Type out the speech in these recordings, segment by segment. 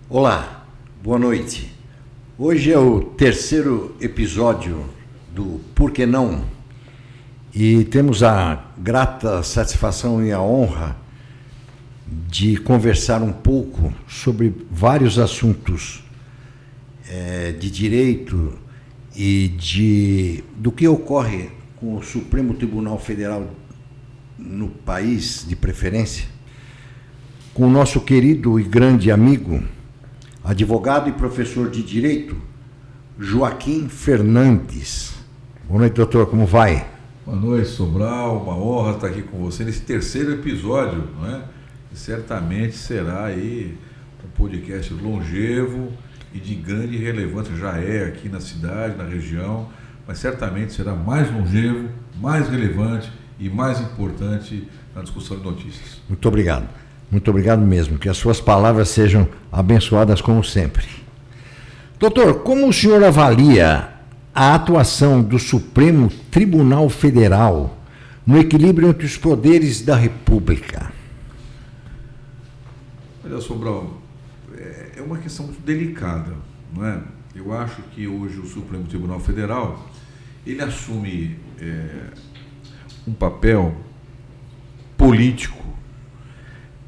Olá, boa noite. Hoje é o terceiro episódio do Por que Não? E temos a grata satisfação e a honra de conversar um pouco sobre vários assuntos de direito e do que ocorre com o Supremo Tribunal Federal no país, de preferência, com o nosso querido e grande amigo, advogado e professor de Direito, Joaquim Fernandes. Boa noite, doutor, como vai? Boa noite, Sobral, uma honra estar aqui com você nesse terceiro episódio, não é? Que certamente será aí um podcast longevo e de grande relevância, já é aqui na cidade, na região, mas certamente será mais longevo, mais relevante e mais importante na discussão de notícias. Muito obrigado. Muito obrigado mesmo, que as suas palavras sejam abençoadas como sempre. Doutor, como o senhor avalia a atuação do Supremo Tribunal Federal no equilíbrio entre os poderes da República? Olha, Sobral, é uma questão muito delicada, não é? Eu acho que hoje o Supremo Tribunal Federal, ele assume um papel político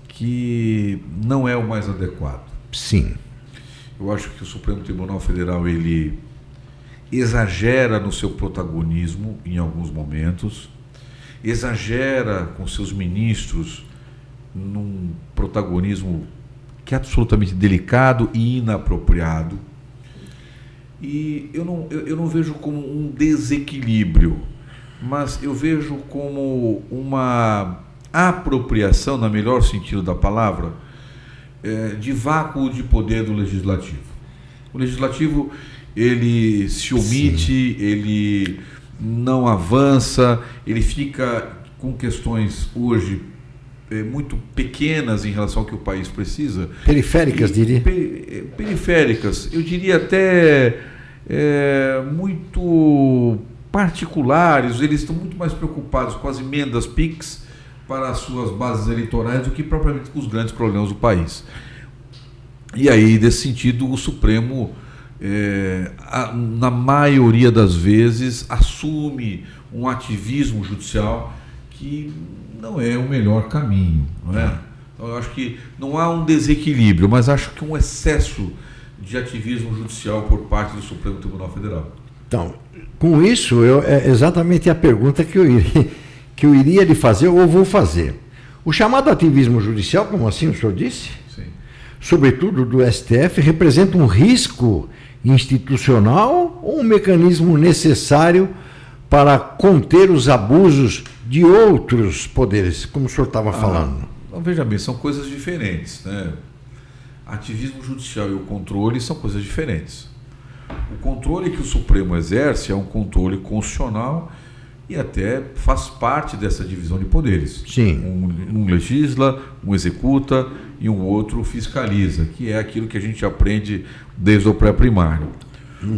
que não é o mais adequado. Sim. Eu acho que o Supremo Tribunal Federal, ele exagera no seu protagonismo em alguns momentos, exagera com seus ministros num protagonismo que é absolutamente delicado e inapropriado. E eu não vejo como um desequilíbrio, mas eu vejo como uma apropriação, no melhor sentido da palavra, de vácuo de poder do Legislativo. O Legislativo, ele se omite, sim, ele não avança, ele fica com questões hoje muito pequenas em relação ao que o país precisa. Periféricas, diria? Periféricas, eu diria até muito particulares. Eles estão muito mais preocupados com as emendas PIX para as suas bases eleitorais do que propriamente com os grandes problemas do país. E aí, nesse sentido, o Supremo, na maioria das vezes, assume um ativismo judicial que não é o melhor caminho, não é? Então, eu acho que não há um desequilíbrio, mas acho que um excesso de ativismo judicial por parte do Supremo Tribunal Federal. Então, com isso, é exatamente a pergunta que eu iria lhe fazer ou vou fazer. O chamado ativismo judicial, como assim o senhor disse? Sim. Sobretudo do STF, representa um risco institucional ou um mecanismo necessário para conter os abusos de outros poderes, como o senhor estava falando? Então, veja bem, são coisas diferentes, né? Ativismo judicial e o controle são coisas diferentes. O controle que o Supremo exerce é um controle constitucional e até faz parte dessa divisão de poderes. Sim. Um legisla, um executa e um outro fiscaliza, que é aquilo que a gente aprende desde o pré-primário.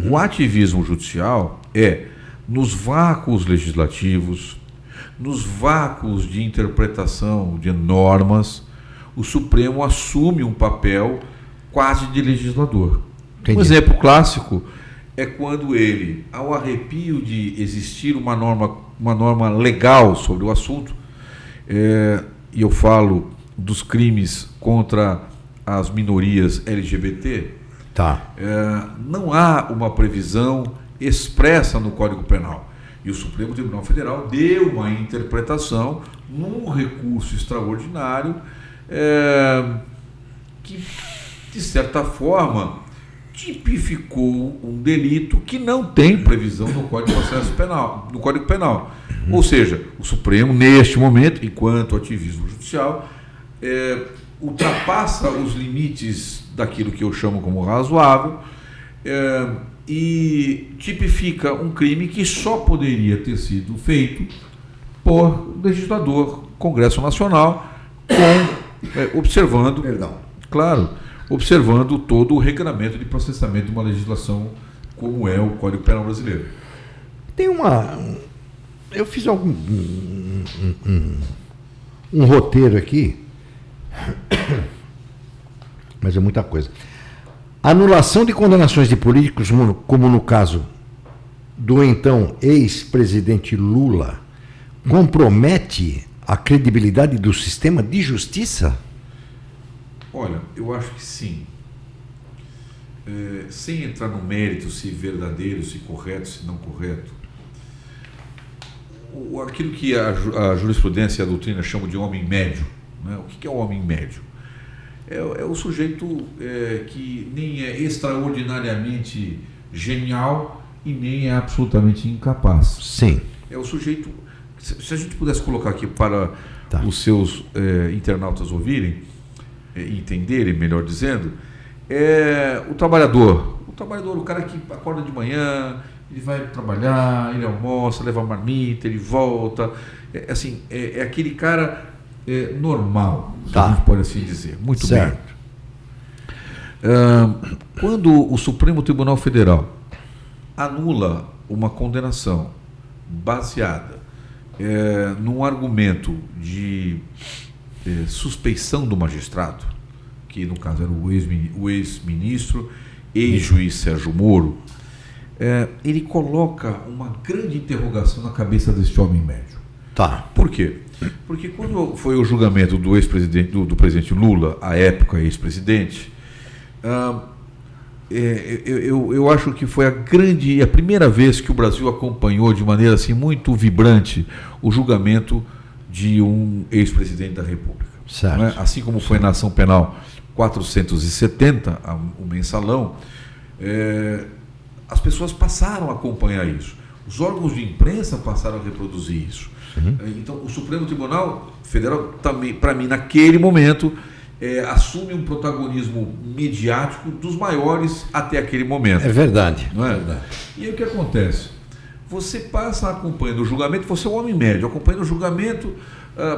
O ativismo judicial é nos vácuos legislativos, nos vácuos de interpretação de normas, o Supremo assume um papel quase de legislador. Entendi. Um exemplo clássico é quando ele, ao arrepio de existir uma norma legal sobre o assunto, e eu falo dos crimes contra as minorias LGBT, tá. Não há uma previsão expressa no Código Penal. E o Supremo Tribunal Federal deu uma interpretação num recurso extraordinário que, de certa forma, tipificou um delito que não tem previsão no Código de Processo Penal, no Código Penal. Ou seja, o Supremo, neste momento, enquanto ativismo judicial, ultrapassa os limites daquilo que eu chamo como razoável e tipifica um crime que só poderia ter sido feito por legislador, Congresso Nacional, observando, claro, observando todo o regramento de processamento de uma legislação como é o Código Penal brasileiro. Tem eu fiz um roteiro aqui, mas é muita coisa. Anulação de condenações de políticos, como no caso do então ex-presidente Lula, compromete a credibilidade do sistema de justiça? Olha, eu acho que sim. Sem entrar no mérito se verdadeiro, se correto, se não correto, aquilo que a jurisprudência e a doutrina chamam de homem médio, né? O que é o homem médio? É o sujeito que nem é extraordinariamente genial e nem é absolutamente incapaz. Sim. É o sujeito, se a gente pudesse colocar aqui para os seus internautas ouvirem, entenderem, melhor dizendo, o trabalhador, o cara que acorda de manhã, ele vai trabalhar, ele almoça, leva a marmita, ele volta, é aquele cara normal, se a gente pode assim dizer. Muito certo. Bem. Quando o Supremo Tribunal Federal anula uma condenação baseada num argumento de suspeição do magistrado, que no caso era o ex-ministro, ex-juiz Sérgio Moro, ele coloca uma grande interrogação na cabeça deste homem médio. Por quê? Porque quando foi o julgamento do ex-presidente, do presidente Lula, à época ex-presidente, eu acho que foi a primeira vez que o Brasil acompanhou de maneira assim muito vibrante o julgamento de um ex-presidente da República. Certo. Não é? Assim como foi na ação penal 470, o mensalão, as pessoas passaram a acompanhar isso. Os órgãos de imprensa passaram a reproduzir isso. Uhum. Então, o Supremo Tribunal Federal também, para mim, naquele momento, assume um protagonismo midiático dos maiores até aquele momento. É verdade. Não é? Verdade. E aí o que acontece? Você passa acompanhando o julgamento, você é um homem médio, acompanhando o julgamento,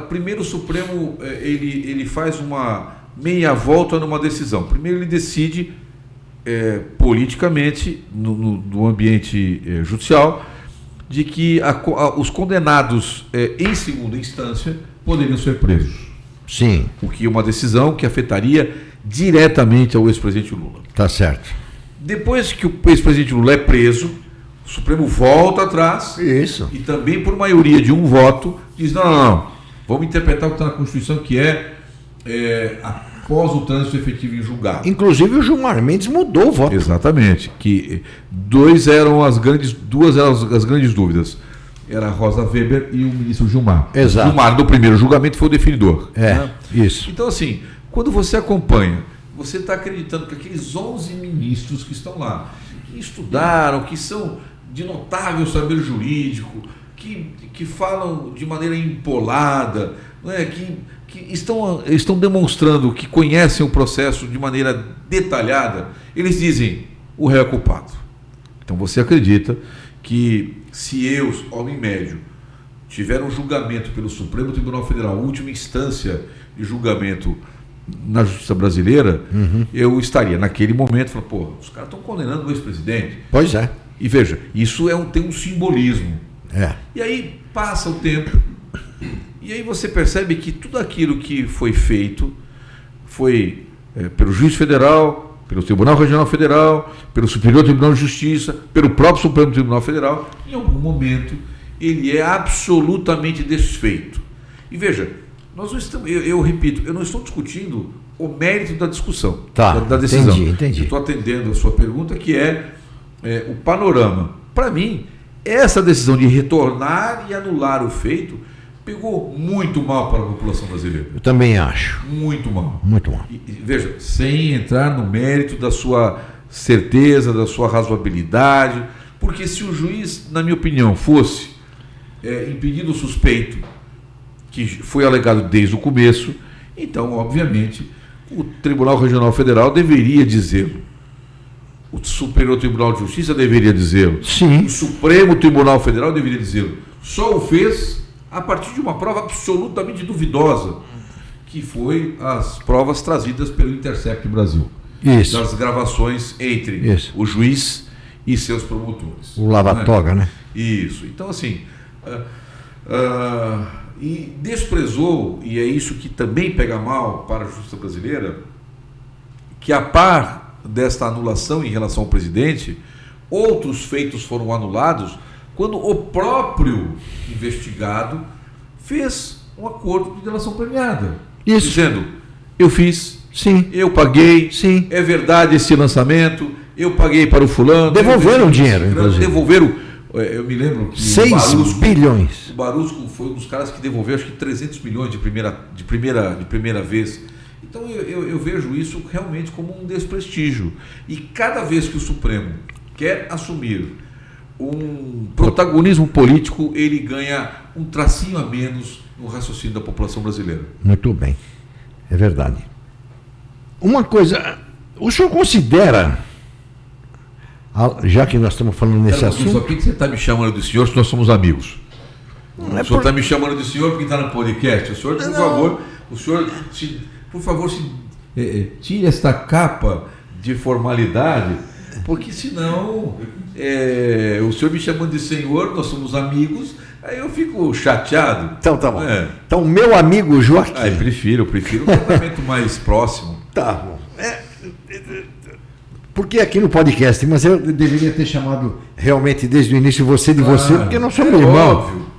primeiro o Supremo ele faz uma meia volta numa decisão. Primeiro ele decide politicamente, no ambiente judicial, de que os condenados em segunda instância poderiam ser presos. Sim. O que é uma decisão que afetaria diretamente ao ex-presidente Lula. Tá certo. Depois que o ex-presidente Lula é preso, o Supremo volta atrás. Isso. E também, por maioria de um voto, diz: não. Vamos interpretar o que está na Constituição, que após o trânsito efetivo em julgado. Inclusive o Gilmar Mendes mudou o voto. Exatamente. Que duas eram as grandes dúvidas. Era a Rosa Weber e o ministro Gilmar. Exato. Gilmar, no primeiro julgamento, foi o definidor. Isso. Então, assim, quando você acompanha, você está acreditando que aqueles 11 ministros que estão lá, que estudaram, que são de notável saber jurídico, que falam de maneira empolada, não é? que estão demonstrando que conhecem o processo de maneira detalhada, eles dizem: o réu é culpado. Então você acredita que se eu, homem médio, tiver um julgamento pelo Supremo Tribunal Federal, última instância de julgamento na justiça brasileira, eu estaria naquele momento falando: pô, os caras estão condenando o ex-presidente. Pois é. E veja, isso tem um simbolismo. E aí passa o tempo, e aí você percebe que tudo aquilo que foi feito foi pelo juiz federal, pelo Tribunal Regional Federal, pelo Superior Tribunal de Justiça, pelo próprio Supremo Tribunal Federal, em algum momento ele é absolutamente desfeito. E veja, nós não estamos, eu repito, eu não estou discutindo o mérito da discussão, da decisão. Entendi. Eu estou atendendo a sua pergunta, que o panorama. Para mim, essa decisão de retornar e anular o feito pegou muito mal para a população brasileira. Eu também acho. Muito mal. Muito mal. E veja, sem entrar no mérito da sua certeza, da sua razoabilidade, porque se o juiz, na minha opinião, fosse impedido o suspeito, que foi alegado desde o começo, então, obviamente, o Tribunal Regional Federal deveria dizê-lo. O Superior Tribunal de Justiça deveria dizê-lo. Sim. O Supremo Tribunal Federal deveria dizê-lo. Só o fez a partir de uma prova absolutamente duvidosa, que foi as provas trazidas pelo Intercept Brasil. Isso. Das gravações entre o juiz e seus promotores. O lava-toga, né? Isso. Então, assim, e desprezou, e é isso que também pega mal para a justiça brasileira, que a par desta anulação em relação ao presidente, outros feitos foram anulados quando o próprio investigado fez um acordo de delação premiada. Isso. Dizendo, eu fiz, Sim. eu paguei, Sim. é verdade esse lançamento, eu paguei para o fulano. Devolveram o dinheiro, inclusive. Devolveram, eu me lembro que 6 bilhões. o Barusco foi um dos caras que devolveu acho que 300 milhões de primeira vez. Então eu vejo isso realmente como um desprestígio. E cada vez que o Supremo quer assumir um protagonismo político, ele ganha um tracinho a menos no raciocínio da população brasileira. Muito bem. É verdade. Uma coisa, o senhor considera, já que nós estamos falando nesse assunto... Só que você está me chamando de senhor se nós somos amigos. O senhor está me chamando de senhor porque está no podcast. O senhor, por favor, tire esta capa de formalidade, porque senão o senhor me chamando de senhor, nós somos amigos, aí eu fico chateado. Então tá bom. Então, meu amigo Joaquim. Eu prefiro um tratamento mais próximo. Tá bom. Porque aqui no podcast, mas eu deveria ter chamado realmente desde o início você de você, porque nós somos irmãos. Óbvio.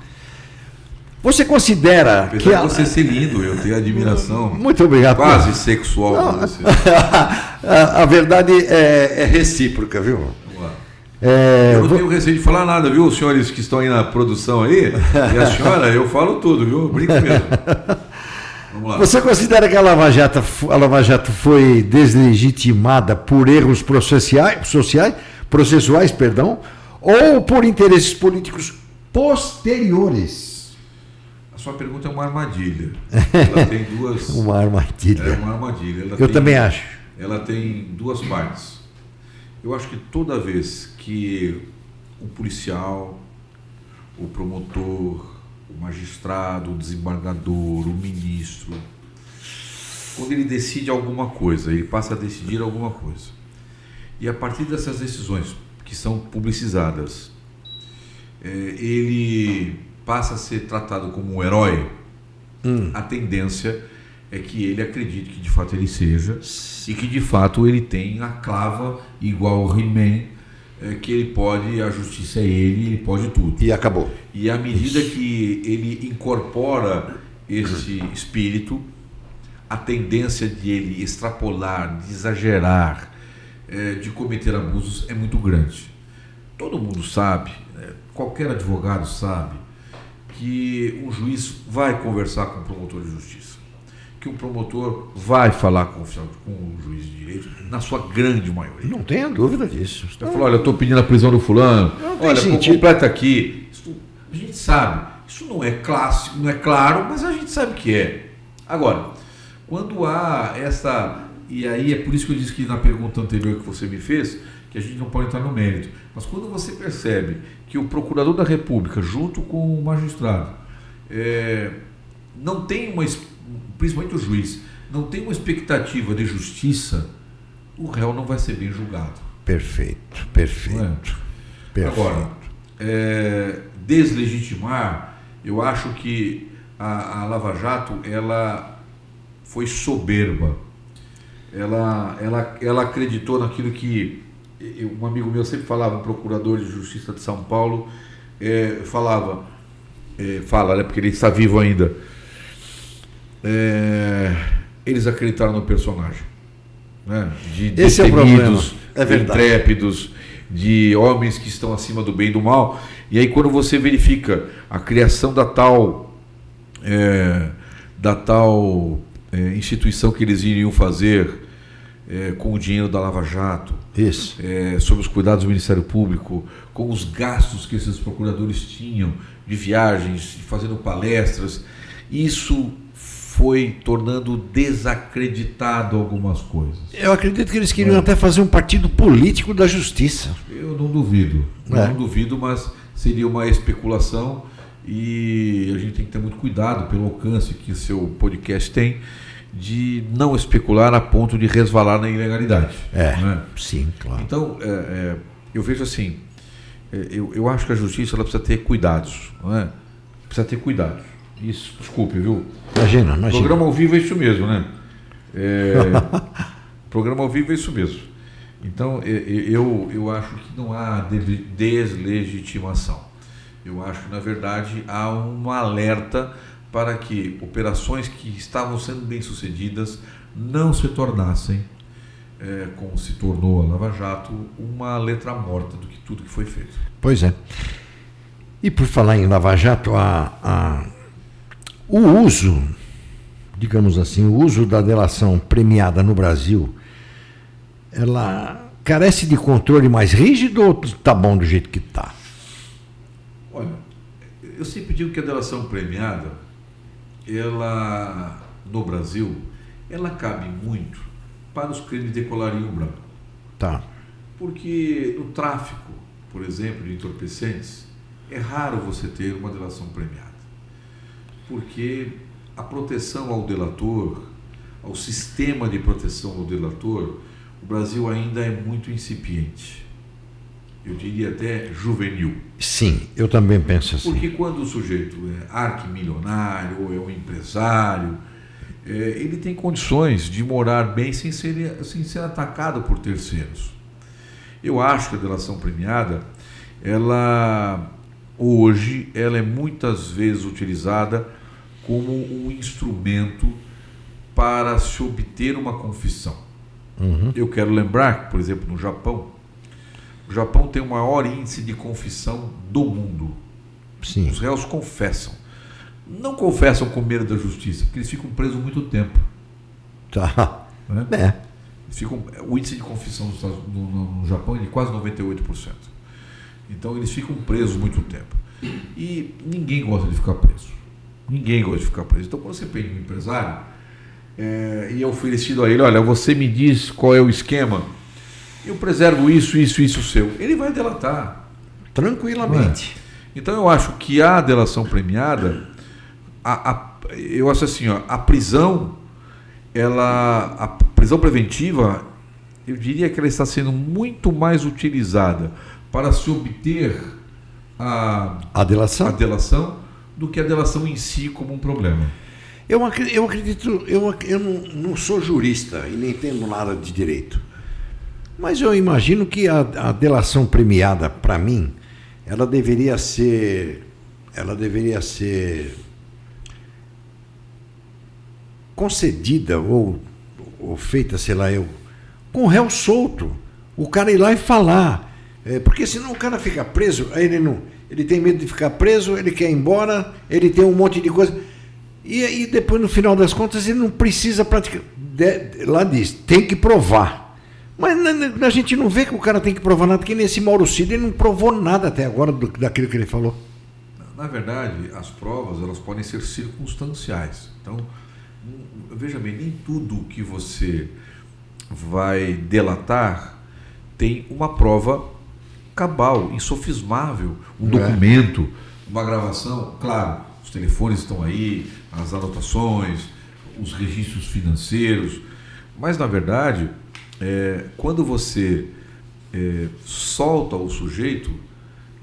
Você considera Apesar de você ser lindo, eu tenho admiração. Muito obrigado. Quase sexual por você. A verdade é recíproca, viu? Vamos lá. Eu não tenho receio de falar nada, viu, os senhores que estão aí na produção aí, e a senhora, eu falo tudo, viu? Brinco mesmo. Vamos lá. Você considera que a Lava Jato foi deslegitimada por erros processuais, ou por interesses políticos posteriores? A sua pergunta é uma armadilha. Ela tem duas... Uma armadilha. É uma armadilha. Eu também acho. Ela tem duas partes. Eu acho que toda vez que o policial, o promotor, o magistrado, o desembargador, o ministro, quando ele decide alguma coisa, ele passa a decidir alguma coisa. E a partir dessas decisões, que são publicizadas, ele passa a ser tratado como um herói, a tendência é que ele acredite que de fato ele seja, e que de fato ele tem a clava igual ao He-Man, que ele pode, a justiça é ele pode tudo. E acabou. E à medida que ele incorpora esse espírito, a tendência de ele extrapolar, de exagerar, de cometer abusos é muito grande. Todo mundo sabe, qualquer advogado sabe, que um juiz vai conversar com o promotor de justiça, que um promotor vai falar com o juiz de direito, na sua grande maioria. Não tenha dúvida disso. Você falou, olha, eu estou pedindo a prisão do fulano, olha, completa aqui. Isso, a gente sabe, isso não é clássico, não é claro, mas a gente sabe que é. Agora, quando há essa... E aí é por isso que eu disse que na pergunta anterior que você me fez, que a gente não pode entrar no mérito, mas quando você percebe que o procurador da República, junto com o magistrado, não tem principalmente o juiz, não tem uma expectativa de justiça, o réu não vai ser bem julgado. Perfeito. Agora, deslegitimar, eu acho que a Lava Jato, ela foi soberba. Ela acreditou naquilo que um amigo meu sempre falava, um procurador de justiça de São Paulo, fala, né, porque ele está vivo ainda. Eles acreditaram no personagem, né, de destemidos, intrépidos, de homens que estão acima do bem e do mal. E aí quando você verifica a criação da tal instituição que eles iriam fazer com o dinheiro da Lava Jato, isso, sob os cuidados do Ministério Público, com os gastos que esses procuradores tinham de viagens, fazendo palestras, isso foi tornando desacreditado algumas coisas. Eu acredito que eles queriam até fazer um partido político da justiça. Eu não duvido, não duvido, mas seria uma especulação e a gente tem que ter muito cuidado pelo alcance que seu podcast tem, de não especular a ponto de resvalar na ilegalidade. Né? Sim, claro. Então, eu vejo assim, eu acho que a justiça ela precisa ter cuidados, não é? Precisa ter cuidados. Isso, desculpe, viu? Imagina. Programa ao vivo é isso mesmo, né? Programa ao vivo é isso mesmo. Então, eu acho que não há deslegitimação. Eu acho que, na verdade, há um alerta para que operações que estavam sendo bem-sucedidas não se tornassem, como se tornou a Lava Jato, uma letra morta do que tudo que foi feito. Pois é. E por falar em Lava Jato, o uso, digamos assim, o uso da delação premiada no Brasil, ela carece de controle mais rígido ou está bom do jeito que está? Olha, eu sempre digo que a delação premiada, ela, no Brasil, ela cabe muito para os crimes de colarinho branco. Tá. Porque no tráfico, por exemplo, de entorpecentes, é raro você ter uma delação premiada. Porque a proteção ao delator, ao sistema de proteção ao delator, o Brasil ainda é muito incipiente. Eu diria até juvenil. Sim, eu também penso assim. Porque quando o sujeito é arquimilionário ou é um empresário, ele tem condições de morar bem sem ser atacado por terceiros. Eu acho que a delação premiada, hoje, ela é muitas vezes utilizada como um instrumento para se obter uma confissão. Uhum. Eu quero lembrar que, por exemplo, no Japão, o Japão tem o maior índice de confissão do mundo. Sim. Os réus confessam. Não confessam com medo da justiça, porque eles ficam presos muito tempo. Tá. Né? O índice de confissão no Japão é de quase 98%. Então eles ficam presos muito tempo. E ninguém gosta de ficar preso. Ninguém gosta de ficar preso. Então quando você pega um empresário e é oferecido a ele, olha, você me diz qual é o esquema, eu preservo isso seu. Ele vai delatar. Tranquilamente. Então eu acho que a delação premiada, eu acho assim, a prisão preventiva, eu diria que ela está sendo muito mais utilizada para se obter a delação do que a delação em si como um problema. Eu acredito, eu não sou jurista e nem entendo nada de direito, mas eu imagino que a delação premiada, para mim, ela deveria ser concedida ou feita, sei lá, com o réu solto. O cara ir lá e falar. Porque senão o cara fica preso, aí ele tem medo de ficar preso, ele quer ir embora, ele tem um monte de coisa. E depois, no final das contas, ele não precisa praticar. Lá diz, tem que provar. Mas a gente não vê que o cara tem que provar nada, porque nesse Mauro Cid ele não provou nada até agora daquilo que ele falou. Na verdade, as provas elas podem ser circunstanciais. Então, veja bem, nem tudo que você vai delatar tem uma prova cabal, insofismável, um documento, uma gravação. Claro, os telefones estão aí, as anotações, os registros financeiros, mas na verdade, quando você solta o sujeito,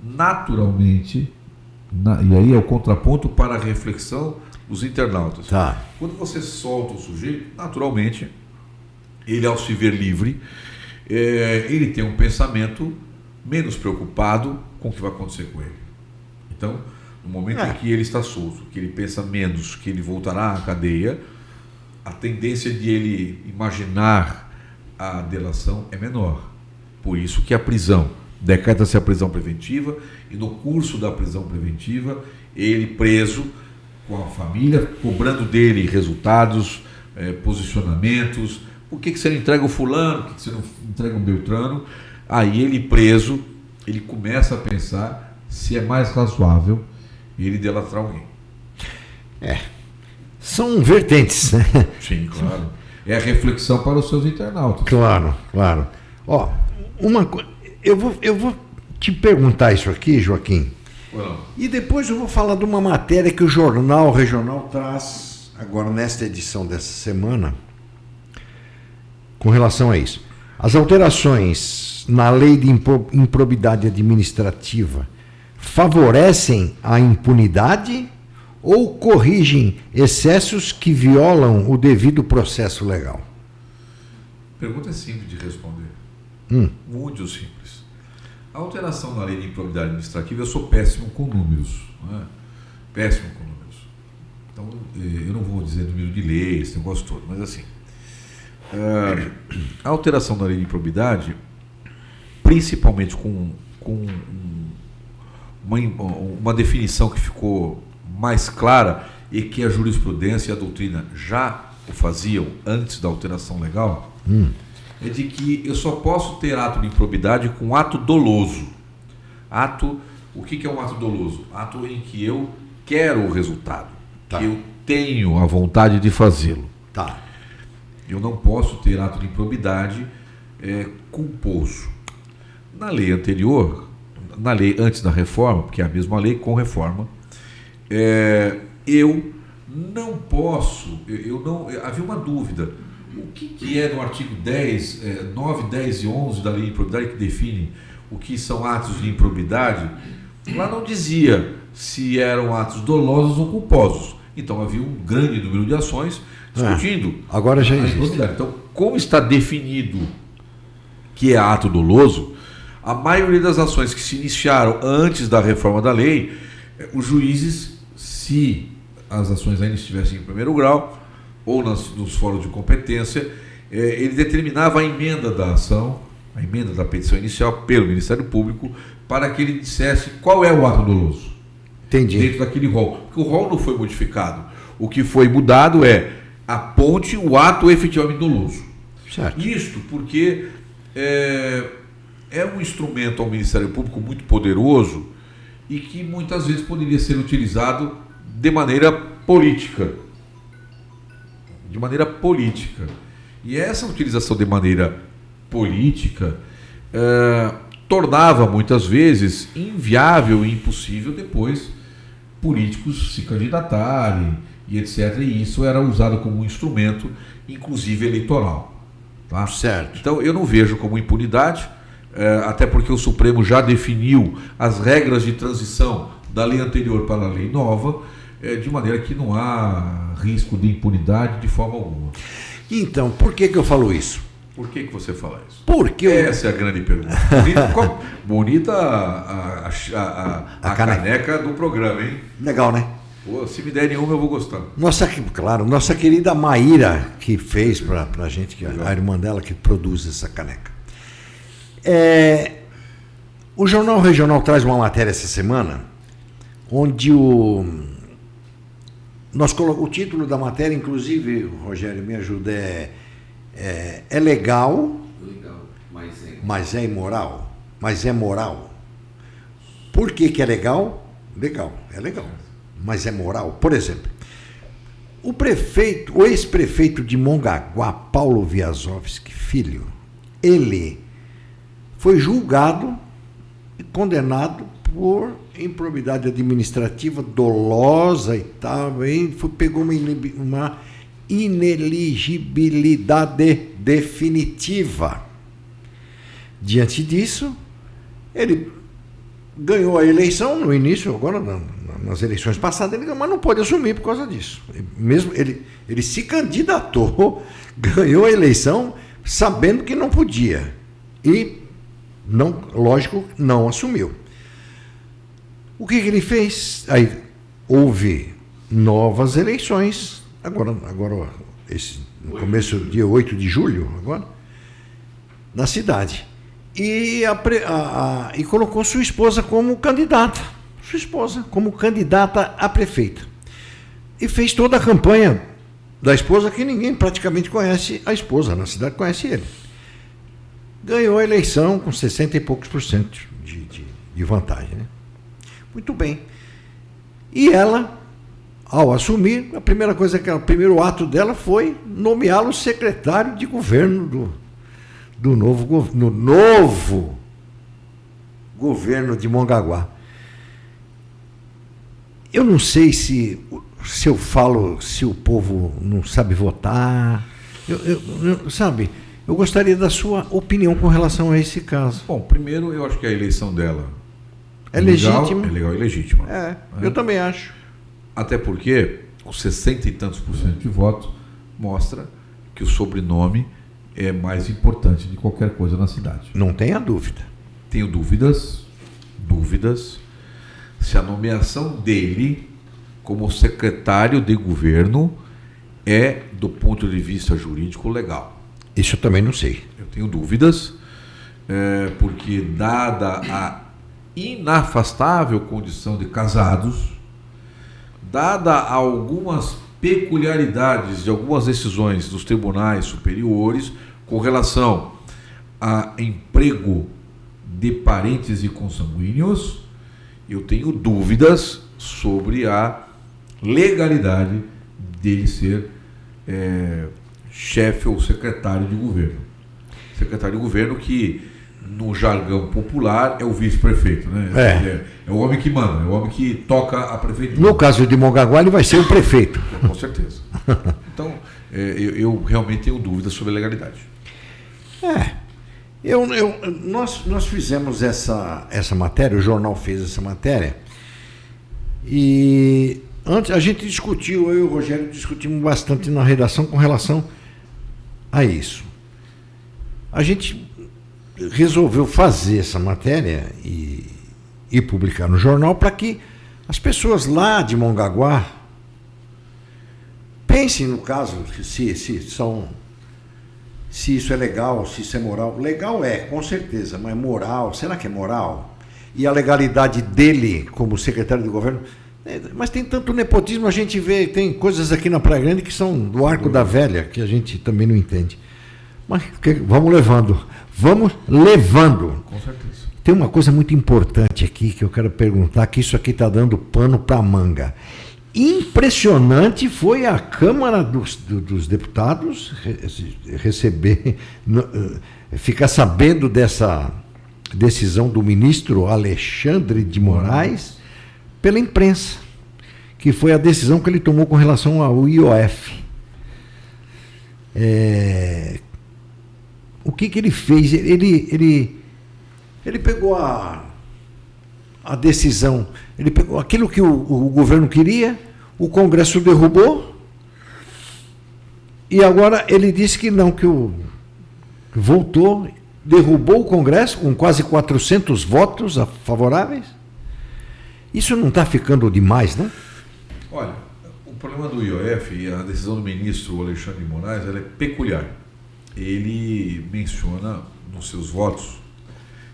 naturalmente, e aí é o contraponto para a reflexão dos internautas. Tá. Quando você solta o sujeito, naturalmente, ele, ao se ver livre, ele tem um pensamento menos preocupado com o que vai acontecer com ele. Então, no momento em que ele está solto, que ele pensa menos, que ele voltará à cadeia, a tendência de ele imaginar a delação é menor. Por isso que a prisão, decreta-se a prisão preventiva, e no curso da prisão preventiva, ele preso com a família, cobrando dele resultados, posicionamentos. Por que você não entrega o fulano? Por que você não entrega o Beltrano? Aí ele preso, ele começa a pensar se é mais razoável ele delatar alguém. São vertentes, né? Sim, claro. É a reflexão para os seus internautas. Claro. Ó, eu vou te perguntar isso aqui, Joaquim. Well, E depois eu vou falar de uma matéria que o Jornal Regional traz agora nesta edição dessa semana com relação a isso. As alterações na lei de improbidade administrativa favorecem a impunidade ou corrigem excessos que violam o devido processo legal? pergunta é simples de responder. Muito simples. A alteração na lei de improbidade administrativa, eu sou péssimo com números. Não é? Péssimo com números. Então, eu não vou dizer número de lei, esse negócio todo, mas assim, a alteração da lei de improbidade, principalmente com uma definição que ficou mais clara e que a jurisprudência e a doutrina já o faziam antes da alteração legal, é de que eu só posso ter ato de improbidade com ato doloso. O que é um ato doloso? Ato em que eu quero o resultado, que eu tenho a vontade de fazê-lo. Eu não posso ter ato de improbidade culposo. Na lei anterior, na lei antes da reforma, porque é a mesma lei com reforma, eu não posso, havia uma dúvida. O que é no artigo 10, 9, 10 e 11 da lei de improbidade que define o que são atos de improbidade? Lá não dizia se eram atos dolosos ou culposos. Então havia um grande número de ações discutindo agora já a improbidade. Então, como está definido que é ato doloso, a maioria das ações que se iniciaram antes da reforma da lei, os juízes, se as ações ainda estivessem em primeiro grau ou nos fóruns de competência, ele determinava a emenda da ação, a emenda da petição inicial pelo Ministério Público, para que ele dissesse qual é o ato doloso. Entendi. Dentro daquele rol. Porque o rol não foi modificado. O que foi mudado aponte o ato efetivamente doloso. Certo. Isto porque é um instrumento ao Ministério Público muito poderoso e que muitas vezes poderia ser utilizado de maneira política. De maneira política. E essa utilização de maneira política tornava muitas vezes inviável e impossível depois políticos se candidatarem e etc. E isso era usado como um instrumento, inclusive eleitoral. Tá? Certo. Então eu não vejo como impunidade, até porque o Supremo já definiu as regras de transição da lei anterior para a lei nova, de maneira que não há risco de impunidade de forma alguma. Então, por que eu falo isso? Por que você fala isso? Porque essa é a grande pergunta. Bonita a caneca do programa, hein? Legal, né? Pô, se me der nenhuma, eu vou gostar. Nossa querida Maíra, que fez pra gente, que a irmã dela que produz essa caneca. O Jornal Regional traz uma matéria essa semana, onde o título da matéria, inclusive, Rogério, me ajuda, é legal, mas é imoral, mas é moral. Por que é legal? É legal, mas é moral. Por exemplo, o ex-prefeito de Mongaguá, Paulo Viazovski Filho, ele foi julgado e condenado por improbidade administrativa dolosa e tal, pegou uma ineligibilidade definitiva. Diante disso, ele ganhou a eleição no início, agora nas eleições passadas, mas não pode assumir por causa disso. Mesmo ele se candidatou, ganhou a eleição sabendo que não podia e, lógico, não assumiu. O que ele fez? Aí houve novas eleições, agora no começo, dia 8 de julho, agora, na cidade. E colocou sua esposa como candidata. A prefeita. E fez toda a campanha da esposa, que ninguém praticamente conhece a esposa, na cidade conhece ele. Ganhou a eleição com 60 e poucos % de vantagem, né? Muito bem. E ela, ao assumir, o primeiro ato dela foi nomeá-lo secretário de governo do novo governo de Mongaguá. Eu não sei se eu falo, se o povo não sabe votar. Eu gostaria da sua opinião com relação a esse caso. Bom, primeiro eu acho que a eleição dela é legítima. É legal e legítima. Eu também acho. Até porque os 60 e tantos % de votos mostra que o sobrenome é mais importante de qualquer coisa na cidade. Não tenha dúvida. Tenho dúvidas se a nomeação dele como secretário de governo é, do ponto de vista jurídico, legal. Isso eu também não sei. Eu tenho dúvidas, porque dada a inafastável condição de casados, dada algumas peculiaridades de algumas decisões dos tribunais superiores com relação a emprego de parentes e consanguíneos, eu tenho dúvidas sobre a legalidade dele ser chefe ou secretário de governo. Secretário de governo que, no jargão popular, é o vice-prefeito, né? É o homem que manda, é o homem que toca a prefeitura. No caso de Mongaguá, ele vai ser o prefeito. Com certeza. Então, eu realmente tenho dúvidas sobre a legalidade. Nós fizemos essa matéria, o jornal fez essa matéria, e antes a gente discutiu, eu e o Rogério discutimos bastante na redação com relação a isso. A gente resolveu fazer essa matéria e publicar no jornal para que as pessoas lá de Mongaguá pensem no caso, se isso é legal, se isso é moral. Legal com certeza, mas moral, será que é moral? E a legalidade dele como secretário de governo? Mas tem tanto nepotismo, a gente vê, tem coisas aqui na Praia Grande que são do arco da velha, que a gente também não entende. Mas vamos levando. Com certeza. Tem uma coisa muito importante aqui que eu quero perguntar, que isso aqui está dando pano para manga. Impressionante foi a Câmara dos Deputados ficar sabendo dessa decisão do ministro Alexandre de Moraes pela imprensa, que foi a decisão que ele tomou com relação ao IOF. O que ele fez? Ele pegou a decisão, ele pegou aquilo que o governo queria, o Congresso derrubou, e agora ele disse que não, que voltou, derrubou o Congresso com quase 400 votos favoráveis. Isso não está ficando demais, não? Olha, o problema do IOF e a decisão do ministro Alexandre de Moraes, ela é peculiar. Ele menciona nos seus votos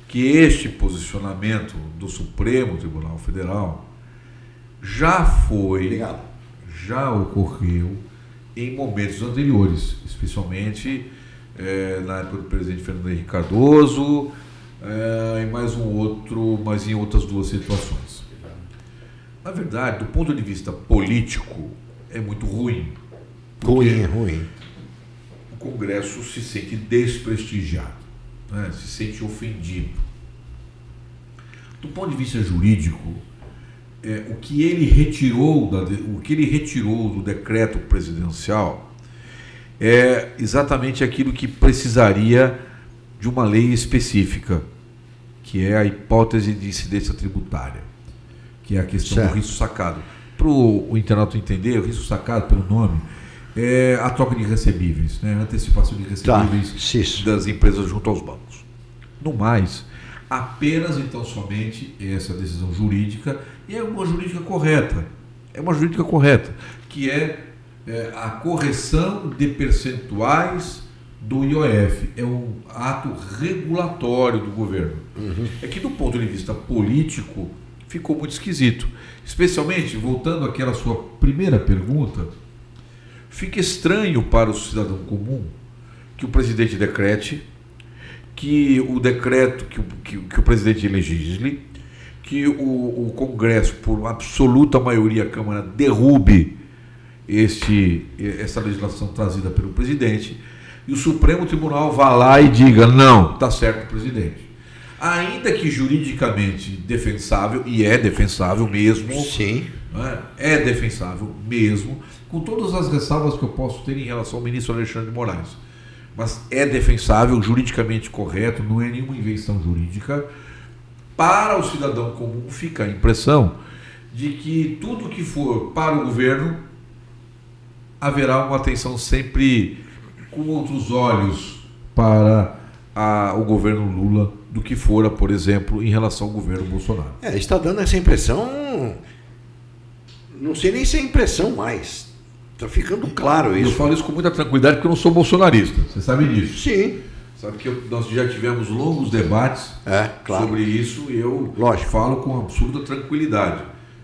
que este posicionamento do Supremo Tribunal Federal já ocorreu em momentos anteriores, especialmente na época do presidente Fernando Henrique Cardoso, mas em outras duas situações. Na verdade, do ponto de vista político, é muito ruim. Ruim. O Congresso se sente desprestigiado, né? Se sente ofendido. Do ponto de vista jurídico, o que ele retirou do decreto presidencial é exatamente aquilo que precisaria de uma lei específica, que é a hipótese de incidência tributária, que é a questão do risco sacado. Para o internauta entender, o risco sacado, pelo nome, é a troca de recebíveis, né? A antecipação de recebíveis das empresas junto aos bancos. No mais, apenas então somente essa decisão jurídica, e é uma jurídica correta. É uma jurídica correta, que é a correção de percentuais do IOF. É um ato regulatório do governo. É que, do ponto de vista político, ficou muito esquisito. Especialmente, voltando àquela sua primeira pergunta, fica estranho para o cidadão comum que o presidente decrete, que o decreto, que o presidente legisle, que o Congresso, por absoluta maioria, a Câmara, derrube essa legislação trazida pelo presidente, e o Supremo Tribunal vá lá e diga, não, está certo, presidente. Ainda que juridicamente defensável, e é defensável mesmo, sim, né? É defensável mesmo, com todas as ressalvas que eu posso ter em relação ao ministro Alexandre de Moraes. Mas é defensável, juridicamente correto, não é nenhuma invenção jurídica. Para o cidadão comum fica a impressão de que tudo que for para o governo haverá uma atenção sempre com outros olhos para o governo Lula do que fora, por exemplo, em relação ao governo Bolsonaro. Está dando essa impressão, não sei nem se é impressão mais, está ficando claro isso. Eu falo isso com muita tranquilidade porque eu não sou bolsonarista, você sabe disso. Sim. Sabe que nós já tivemos longos debates claro, sobre isso e eu lógico, falo com absoluta tranquilidade.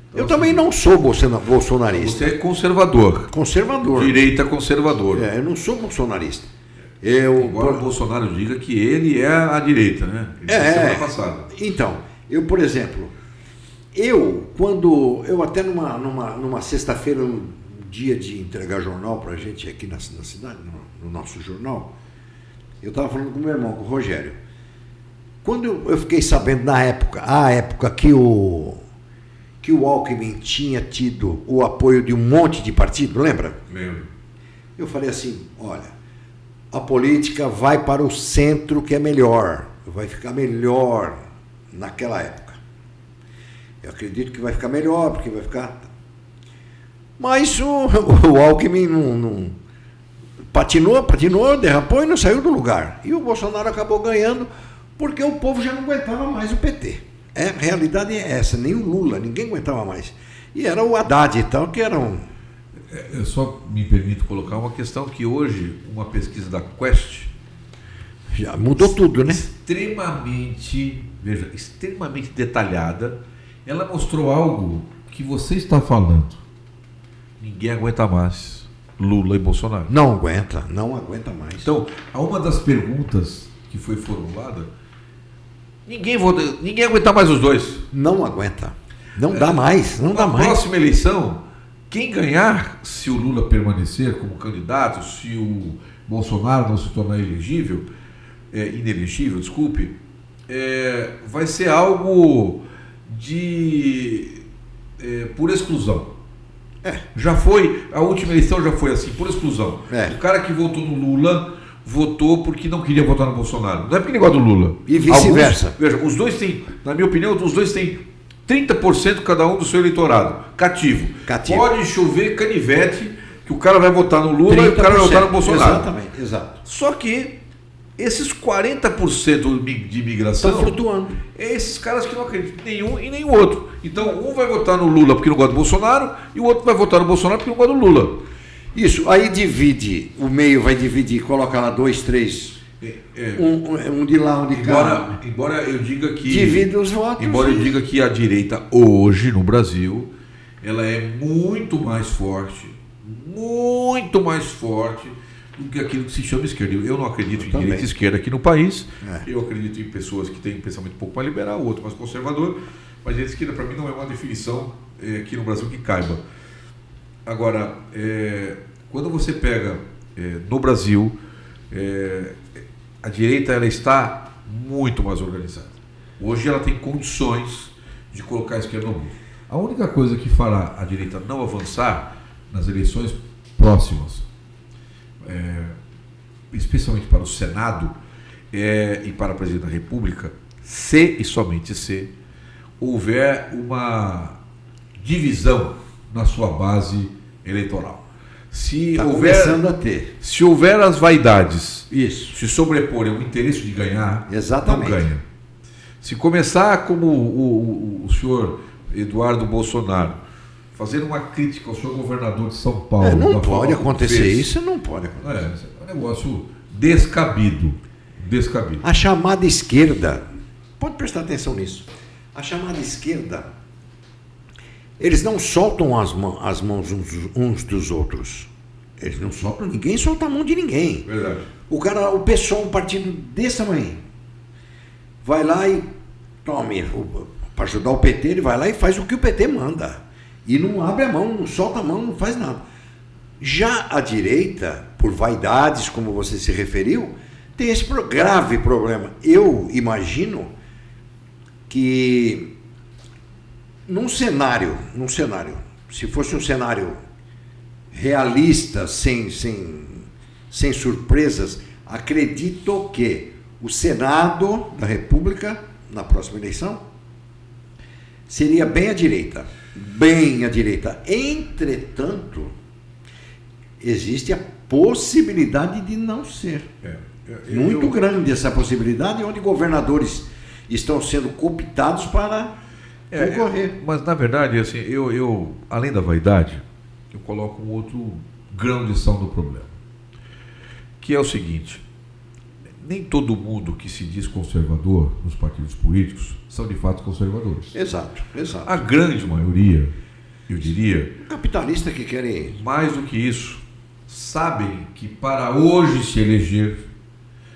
Então, eu também não sou bolsonarista. Você é conservador. Conservador. Direita conservador. Eu não sou bolsonarista. Embora o Bolsonaro diga que ele é a direita, né? Semana passada. Então, por exemplo, quando eu até numa sexta-feira, um dia de entregar jornal para a gente aqui na cidade, no nosso jornal, eu estava falando com o meu irmão, com o Rogério. Quando eu fiquei sabendo a época que o Alckmin tinha tido o apoio de um monte de partido, lembra? Lembro. Eu falei assim, olha, a política vai para o centro que é melhor, vai ficar melhor naquela época. Eu acredito que vai ficar melhor, porque vai ficar... Mas o Alckmin não patinou, derrapou e não saiu do lugar. E o Bolsonaro acabou ganhando porque o povo já não aguentava mais o PT. A realidade é essa, nem o Lula, ninguém aguentava mais. E era o Haddad e tal, que eram... Eu só me permito colocar uma questão que hoje, uma pesquisa da Quest... Já mudou tudo, né? Extremamente detalhada. Ela mostrou algo que você está falando. Ninguém aguenta mais Lula e Bolsonaro. Não aguenta mais. Então, a uma das perguntas que foi formulada, ninguém aguenta mais os dois. Não aguenta. Não dá mais. Na próxima eleição, quem ganhar, se o Lula permanecer como candidato, se o Bolsonaro não se tornar inelegível, vai ser algo por exclusão. Já foi, a última eleição já foi assim, por exclusão. O cara que votou no Lula votou porque não queria votar no Bolsonaro. Não é porque ele gosta do Lula. E vice-versa. Veja, os dois têm, na minha opinião, os dois têm 30% cada um do seu eleitorado. Cativo. Pode chover canivete que o cara vai votar no Lula e o cara vai votar no Bolsonaro. Exatamente, exato. Só que esses 40% de imigração estão flutuando. Esses caras que não acreditam em nenhum e nem o outro. Então, um vai votar no Lula porque não gosta do Bolsonaro e o outro vai votar no Bolsonaro porque não gosta do Lula. Isso, aí divide, o meio vai dividir, coloca lá 2, 3, um de lá, um de cá. Embora eu diga que... Divide os votos. Embora eu diga que a direita hoje no Brasil, ela é muito mais forte do que aquilo que se chama esquerda. Eu não acredito em direita e esquerda aqui no país. Eu acredito em pessoas que têm um pensamento um pouco mais liberal, outro mais conservador, mas a esquerda para mim não é uma definição aqui no Brasil que caiba. Agora, quando você pega no Brasil, a direita ela está muito mais organizada. Hoje ela tem condições de colocar a esquerda no mundo. A única coisa que fará a direita não avançar nas eleições próximas, especialmente para o Senado e para a presidência da República, se e somente se houver uma divisão na sua base eleitoral. Se houver as vaidades se sobreporem ao interesse de ganhar, exatamente, não ganha. Se começar como o senhor Eduardo Bolsonaro fazer uma crítica ao senhor governador de São Paulo... não pode acontecer isso, não pode acontecer. É um negócio descabido. A chamada esquerda, pode prestar atenção nisso, a chamada esquerda, eles não soltam as mãos uns dos outros. Eles não soltam, ninguém solta a mão de ninguém. Verdade. O PSOL, um partido desse tamanho, vai lá e para ajudar o PT, ele vai lá e faz o que o PT manda. E não abre a mão, não solta a mão, não faz nada. Já a direita, por vaidades, como você se referiu, tem esse grave problema. Eu imagino que num cenário, se fosse um cenário realista, sem surpresas, acredito que o Senado da República, na próxima eleição, seria bem à direita. Entretanto, existe a possibilidade de não ser. Muito grande essa possibilidade, onde governadores estão sendo cooptados para concorrer. Mas, na verdade, assim, eu, além da vaidade, eu coloco um outro grão de sal do problema, que é o seguinte: nem todo mundo que se diz conservador nos partidos políticos são de fato conservadores. Exato. A grande maioria, eu diria, Capitalista que querem... mais do que isso, sabem que para hoje se eleger,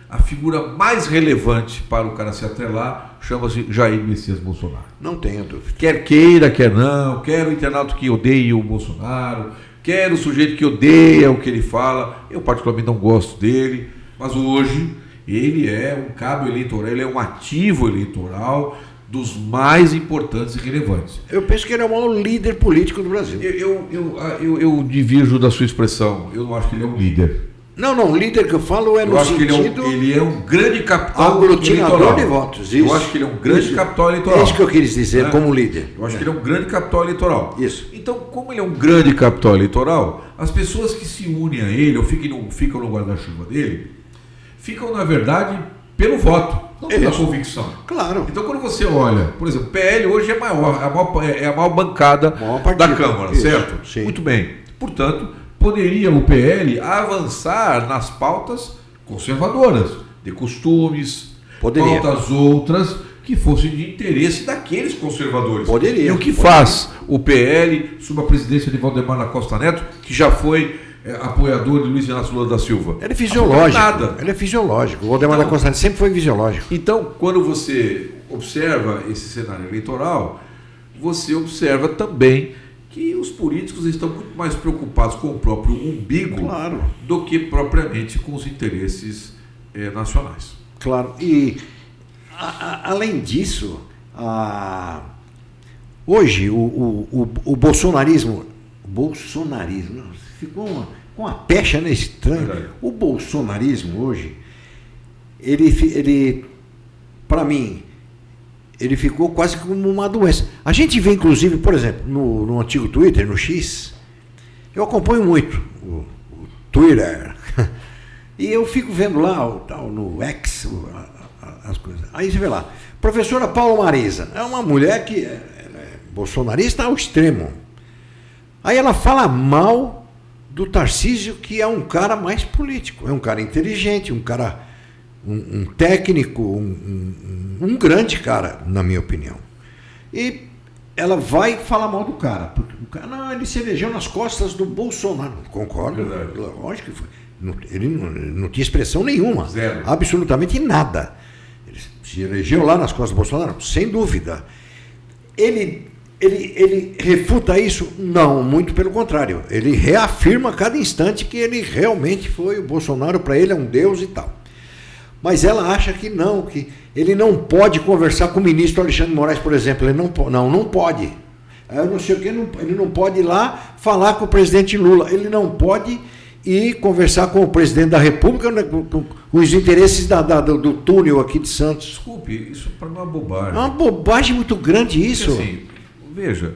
a figura mais relevante para o cara se atrelar chama-se Jair Messias Bolsonaro. Não tenho dúvida. Quer queira, quer não, quer o internauta que odeie o Bolsonaro, quer o sujeito que odeia o que ele fala. Eu particularmente não gosto dele, mas hoje ele é um cabo eleitoral, ele é um ativo eleitoral dos mais importantes e relevantes. Eu penso que ele é o maior líder político do Brasil. Eu divirjo da sua expressão. Eu não acho que ele é um líder. Não, líder que eu falo é no Eu acho sentido... que ele é um grande capital aglutinador eleitoral. de votos. Eu acho que ele é um grande capital eleitoral. É isso que eu quis dizer, né? como líder. Eu acho que ele é um grande capital eleitoral. Isso. Então, como ele é um grande capital eleitoral, as pessoas que se unem a ele ou ficam no guarda-chuva dele, ficam, na verdade, pelo voto, não pela convicção. Claro. Então, quando você olha, por exemplo, o PL hoje é a maior bancada da Câmara, isso, certo? sim. Muito bem. Portanto, poderia o PL avançar nas pautas conservadoras, de costumes, pautas outras que fossem de interesse daqueles conservadores. Poderia. E o que faz o PL, sob a presidência de Valdemar da Costa Neto, que já foi apoiador de Luiz Inácio Lula da Silva? Ele é fisiológico. Nada. Ele é fisiológico. O Valdemar da Costa Neto sempre foi fisiológico. Então, quando você observa esse cenário eleitoral, você observa também que os políticos estão muito mais preocupados com o próprio umbigo do que propriamente com os interesses nacionais. Claro. E, além disso, hoje o bolsonarismo ficou uma pecha estranha. Verdade. O bolsonarismo hoje, ele para mim, ele ficou quase como uma doença. A gente vê, inclusive, por exemplo, no antigo Twitter, no X, eu acompanho muito o Twitter, e eu fico vendo lá, no X, as coisas. Aí você vê lá, professora Paula Marisa, é uma mulher que é bolsonarista ao extremo. Aí ela fala mal do Tarcísio, que é um cara mais político, é um cara inteligente, um cara... um técnico, um grande cara, na minha opinião. E ela vai falar mal do cara. Porque o cara, não, ele se elegeu nas costas do Bolsonaro. Concordo, lógico que foi. Ele não tinha expressão nenhuma. Zero. Absolutamente nada. Ele se elegeu lá nas costas do Bolsonaro, sem dúvida. Ele refuta isso? Não, muito pelo contrário. Ele reafirma a cada instante que ele realmente foi, o Bolsonaro para ele é um deus e tal. Mas ela acha que não, que ele não pode conversar com o ministro Alexandre de Moraes, por exemplo. Ele não pode. Eu não sei o que, ele não pode ir lá falar com o presidente Lula. Ele não pode ir conversar com o presidente da República, né, com os interesses do túnel aqui de Santos. Desculpe, isso para mim é uma bobagem. É uma bobagem muito grande isso. Porque, assim, veja,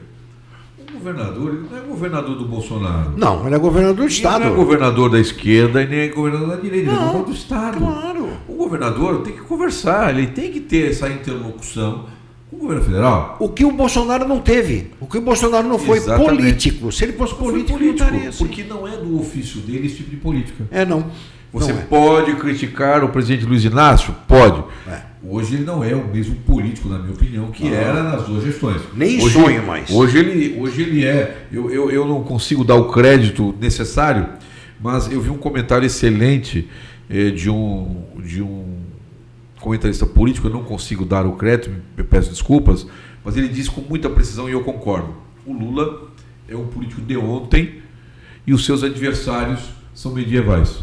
o governador, ele não é governador do Bolsonaro. Não, ele é governador do Estado. Ele não é governador da esquerda e nem é governador da direita, ele é governador do Estado. Claro. O governador tem que conversar, ele tem que ter essa interlocução com o governo federal. O que o Bolsonaro não teve. O que o Bolsonaro não foi político. Se ele fosse político, não estaria assim. Porque não é do ofício dele esse tipo de política. Não. Você pode criticar o presidente Luiz Inácio? Pode. Hoje ele não é o mesmo político, na minha opinião, que era nas duas gestões. Nem sonho mais. Hoje ele é. Eu não consigo dar o crédito necessário, mas eu vi um comentário excelente de um comentarista político, eu não consigo dar o crédito, me peço desculpas, mas ele disse com muita precisão e eu concordo. O Lula é um político de ontem e os seus adversários são medievais.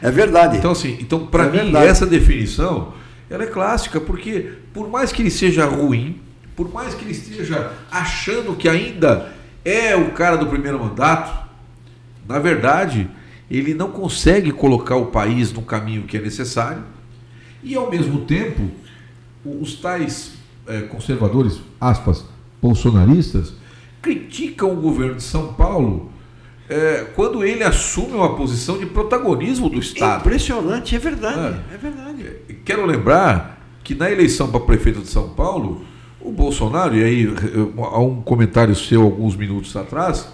É verdade. Então para mim, essa definição ela é clássica, porque por mais que ele seja ruim, por mais que ele esteja achando que ainda é o cara do primeiro mandato, na verdade, ele não consegue colocar o país no caminho que é necessário e, ao mesmo tempo, os tais conservadores, aspas, bolsonaristas, criticam o governo de São Paulo quando ele assume uma posição de protagonismo do Estado. Impressionante, é verdade. É verdade. Quero lembrar que na eleição para prefeito de São Paulo, o Bolsonaro, e aí há um comentário seu alguns minutos atrás,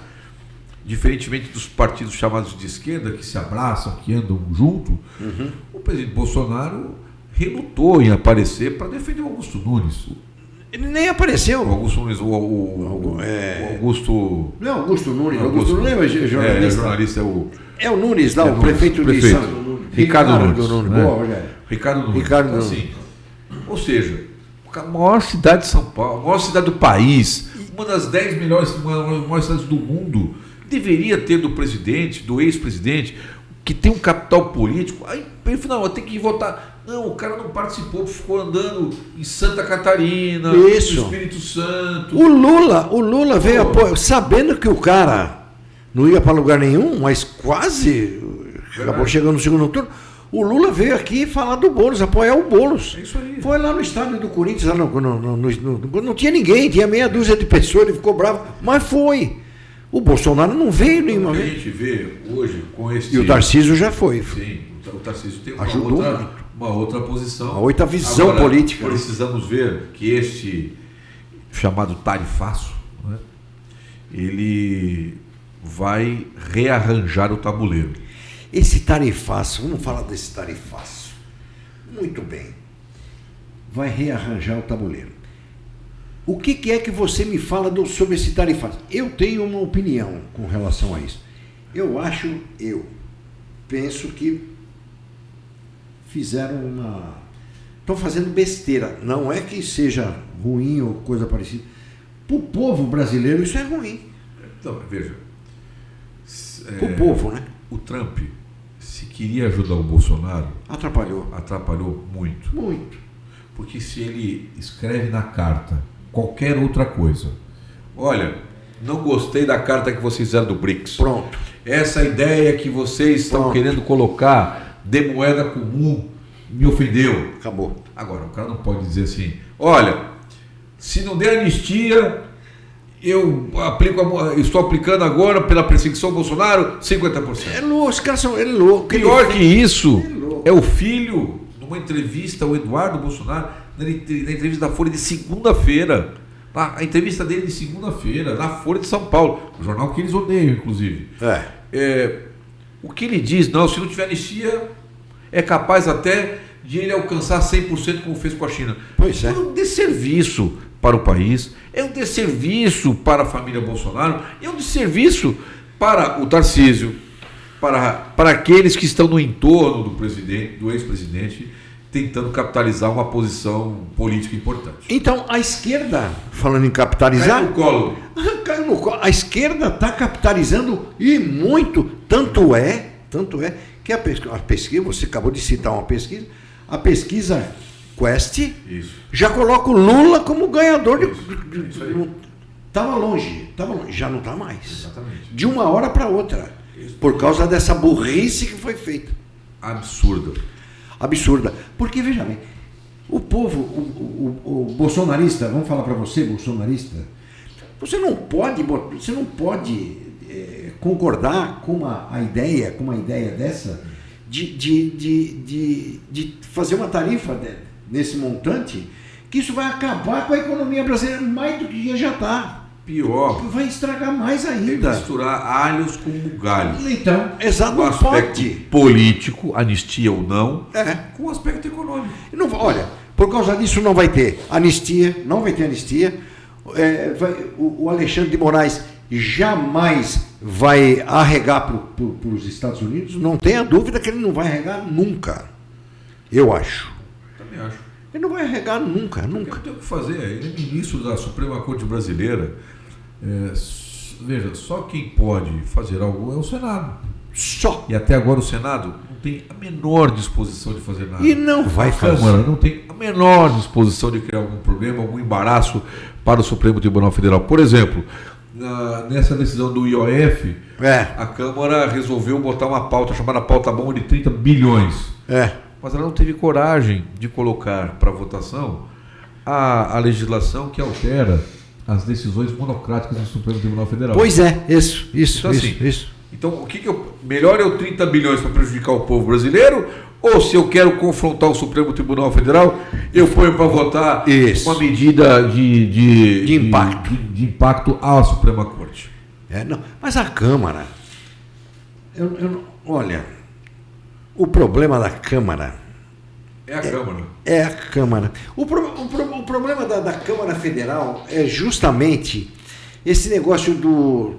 diferentemente dos partidos chamados de esquerda, que se abraçam, que andam junto, o presidente Bolsonaro relutou em aparecer para defender o Augusto Nunes. Ele nem apareceu. O Augusto Nunes, o Augusto... Não, Augusto Nunes. Augusto Nunes é jornalista. Jornalista é o Nunes, lá, o prefeito de Santos. Ricardo Nunes. Né? Boa, Ricardo Nunes. Então, assim, ou seja, a maior cidade de São Paulo, a maior cidade do país, uma das 10 maiores cidades do mundo, deveria ter do presidente, do ex-presidente, que tem um capital político. Aí ele falou, não, eu tenho que votar. Não, o cara não participou, ficou andando em Santa Catarina, no Espírito Santo. O Lula veio apoiar, sabendo que o cara não ia para lugar nenhum, mas quase acabou chegando no segundo turno. O Lula veio aqui falar do Boulos, apoiar o Boulos. É isso aí. Foi lá no estádio do Corinthians, lá não tinha ninguém, tinha meia dúzia de pessoas, ele ficou bravo, mas foi. O Bolsonaro não veio nenhuma vez. A gente vê hoje com esse... E o Tarcísio já foi. Sim, o Tarcísio tem uma outra posição. Uma outra visão agora, política. Precisamos ver que este chamado tarifaço, né, ele vai rearranjar o tabuleiro. Esse tarifaço, vamos falar desse tarifaço. Muito bem. Vai rearranjar o tabuleiro. O que é que você me fala sobre esse tarifaço? Eu tenho uma opinião com relação a isso. Eu penso que estão fazendo besteira. Não é que seja ruim ou coisa parecida. Para o povo brasileiro isso é ruim. Então, veja. Para o povo, né? O Trump, se queria ajudar o Bolsonaro... Atrapalhou muito. Muito. Porque se ele escreve na carta qualquer outra coisa, olha, não gostei da carta que vocês fizeram do BRICS. Pronto. Essa ideia que vocês estão querendo colocar de moeda comum me ofendeu. Acabou. Agora, o cara não pode dizer assim, olha, se não der anistia, estou aplicando agora pela perseguição ao Bolsonaro 50%. É louco, os caras são loucos. Pior que isso, é o filho, numa entrevista, o Eduardo Bolsonaro, na entrevista da Folha de segunda-feira, a entrevista dele de segunda-feira, na Folha de São Paulo, o jornal que eles odeiam, inclusive. O que ele diz, não, se não tiver anistia, é capaz até de ele alcançar 100% como fez com a China. Pois é. É um desserviço para o país, é um desserviço para a família Bolsonaro, é um desserviço para o Tarcísio, para aqueles que estão no entorno do presidente, do ex-presidente, tentando capitalizar uma posição política importante. Então, a esquerda, falando em capitalizar... Caiu no colo. Caiu no colo. A esquerda está capitalizando e muito. Tanto é que a pesquisa, você acabou de citar uma pesquisa, a pesquisa Quest já coloca o Lula como ganhador. Estava longe, já não está mais. Exatamente. De uma hora para outra. Por causa dessa burrice que foi feita. Absurda. Porque, veja bem, o povo, o bolsonarista, vamos falar para você, bolsonarista, você não pode concordar com uma ideia dessa de fazer uma tarifa nesse montante, que isso vai acabar com a economia brasileira mais do que já está. Pior. Vai estragar mais ainda. Misturar alhos com bugalhos. Então, exato, o aspecto político, anistia ou não, com o aspecto econômico. Não, olha, por causa disso não vai ter anistia, o Alexandre de Moraes jamais vai arregar para os Estados Unidos, não tenha dúvida que ele não vai arregar nunca. Eu acho. Também acho. Ele não vai arregar nunca. Não tem o que fazer. Ele é ministro da Suprema Corte Brasileira. Veja, só quem pode fazer algo é o Senado. Só. E até agora o Senado não tem a menor disposição de fazer nada. E não vai fazer. A Câmara não tem a menor disposição de criar algum problema, algum embaraço para o Supremo Tribunal Federal. Por exemplo, nessa decisão do IOF, a Câmara resolveu botar uma pauta chamada pauta bomba de 30 bilhões. Mas ela não teve coragem de colocar para votação a legislação que altera as decisões monocráticas do Supremo Tribunal Federal. Pois é, isso. Então, assim, Então, o que melhor é o 30 bilhões para prejudicar o povo brasileiro? Ou se eu quero confrontar o Supremo Tribunal Federal, eu ponho para votar uma medida de impacto à Suprema Corte? Não, mas a Câmara, olha, o problema da Câmara é a Câmara. É a Câmara. O problema da Câmara Federal é justamente esse negócio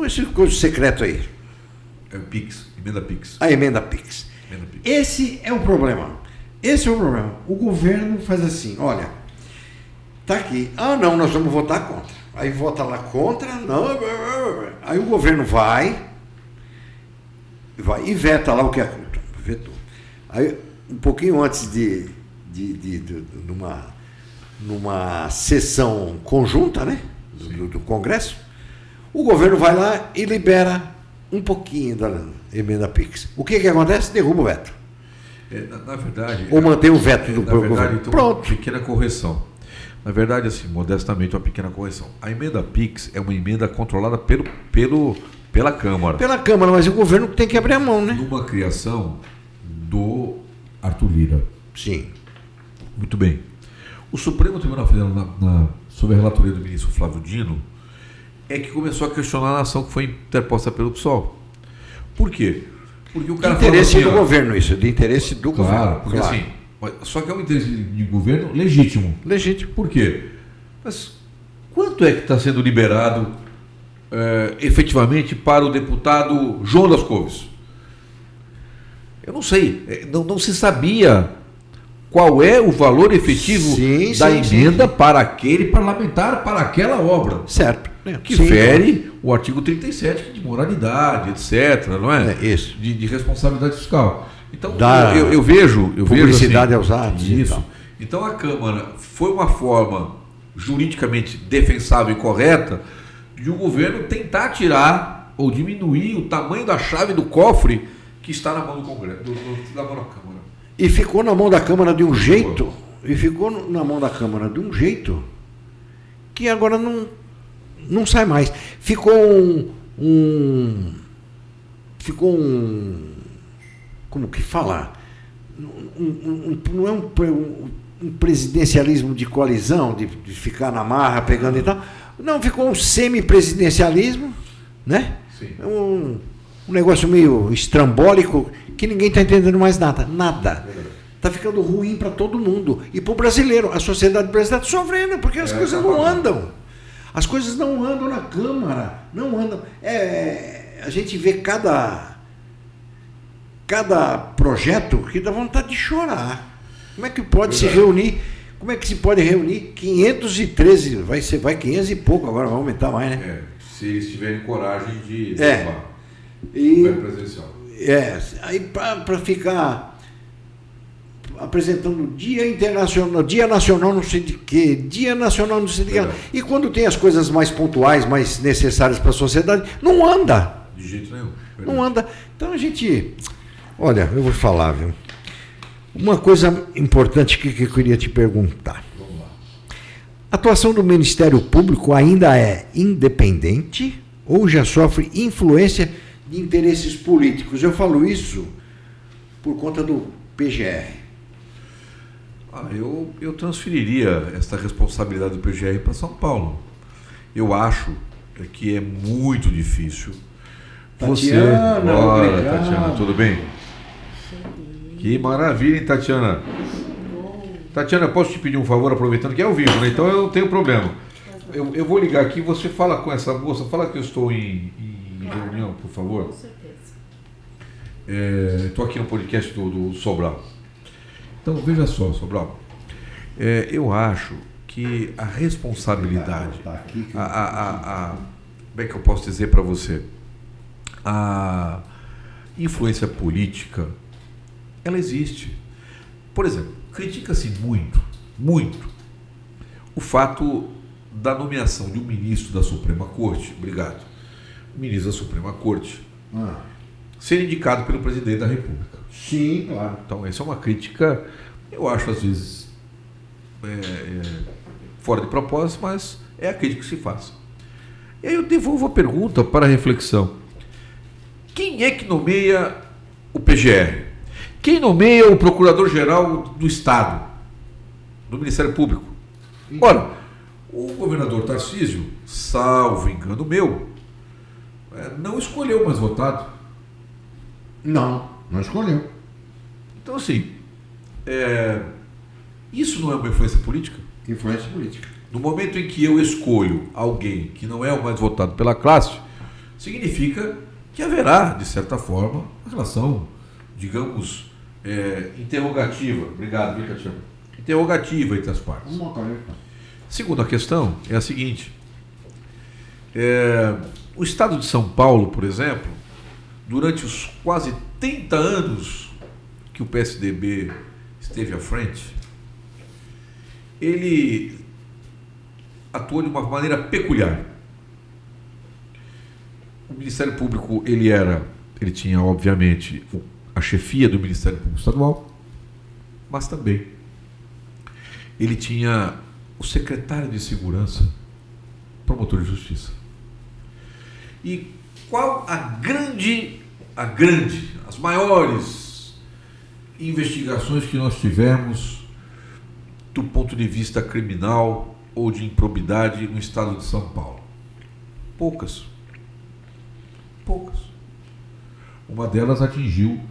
esse coisa secreto aí. É o PIX, emenda PIX. A emenda PIX. Esse é o problema. O governo faz assim, olha, tá aqui. Não, nós vamos votar contra. Aí vota lá contra, não. Aí o governo vai e veta lá o que é vetou. Aí, um pouquinho antes numa sessão conjunta, né, do Congresso, o governo vai lá e libera um pouquinho da emenda PIX. O que acontece? Derruba o veto. Na verdade... Ou mantém o veto do governo. Então, pronto. Uma pequena correção. Na verdade, assim, modestamente, uma pequena correção. A emenda PIX é uma emenda controlada pela Câmara. Pela Câmara, mas o governo tem que abrir a mão, né? Numa criação do Arthur Lira. Sim. Muito bem. O Supremo Tribunal Federal, sob a relatoria do ministro Flávio Dino, é que começou a questionar a ação que foi interposta pelo PSOL. Por quê? Porque o cara de interesse assim, do governo, isso, de interesse do governo. Porque assim, só que é um interesse de governo legítimo. Legítimo. Por quê? Mas quanto é que está sendo liberado efetivamente para o deputado João das Couves? Eu não sei, não se sabia qual é o valor efetivo da emenda para aquele parlamentar, para aquela obra. Certo. Que fere o artigo 37 de moralidade, etc., não é? Isso. De responsabilidade fiscal. Então, eu vejo publicidade assim, aos atos. Isso. Então, a Câmara foi uma forma juridicamente defensável e correta de o governo tentar tirar ou diminuir o tamanho da chave do cofre que está na mão do Congresso, da mão da Câmara. E ficou na mão da Câmara de um jeito, que agora não sai mais. Ficou como que falar? Não é um presidencialismo de coalizão, de ficar na marra, pegando e tal. Não, ficou um semipresidencialismo, né? Sim. Um negócio meio estrambólico, que ninguém está entendendo mais nada. Nada. Está ficando ruim para todo mundo. E para o brasileiro. A sociedade brasileira está sofrendo, porque as coisas não andam. As coisas não andam na Câmara. Não andam. A gente vê cada projeto que dá vontade de chorar. Como é que pode se reunir? Como é que se pode reunir 513? Vai 500 e pouco agora, vai aumentar mais, né? Se eles tiverem coragem de levar. Presencial. Aí para ficar apresentando Dia Internacional, Dia Nacional não sei de quê, Dia Nacional não sei de quê. E quando tem as coisas mais pontuais, mais necessárias para a sociedade, não anda. De jeito nenhum. Não anda. Então a gente... Olha, eu vou falar, viu? Uma coisa importante que eu queria te perguntar. Vamos lá. A atuação do Ministério Público ainda é independente ou já sofre influência de interesses políticos? Eu falo isso por conta do PGR. Eu transferiria essa responsabilidade do PGR para São Paulo. Eu acho que é muito difícil. Tatiana, Tatiana, tudo bem? Que maravilha, hein, Tatiana? Tatiana, posso te pedir um favor, aproveitando que é ao vivo, né? Então eu não tenho problema. Eu vou ligar aqui, você fala com essa moça, fala que eu estou em reunião, por favor. Com certeza. Estou aqui no podcast do Sobral. Então, veja só, Sobral. Eu acho que a responsabilidade, como é que eu posso dizer para você? A influência política, ela existe. Por exemplo, critica-se muito, o fato da nomeação de um ministro da Suprema Corte, ministro da Suprema Corte, ser indicado pelo presidente da República. Sim, claro. Então, essa é uma crítica, eu acho, às vezes, fora de propósito, mas é a crítica que se faz. E aí eu devolvo a pergunta para a reflexão. Quem é que nomeia o PGR? Quem nomeia o Procurador-Geral do Estado, do Ministério Público? Ora, o governador Tarcísio, salvo engano meu, não escolheu o mais votado. Não escolheu. Então, assim, isso não é uma influência política? Influência política. No momento em que eu escolho alguém que não é o mais votado pela classe, significa que haverá, de certa forma, uma relação, digamos, interrogativa. Obrigado, Vika. Interrogativa entre as partes. Segunda questão é a seguinte. O Estado de São Paulo, por exemplo, durante os quase 30 anos que o PSDB esteve à frente, ele atuou de uma maneira peculiar. O Ministério Público, ele tinha, obviamente, a chefia do Ministério Público Estadual, mas também ele tinha o secretário de Segurança, promotor de Justiça. E qual as maiores investigações que nós tivemos do ponto de vista criminal ou de improbidade no estado de São Paulo? Poucas. Uma delas atingiu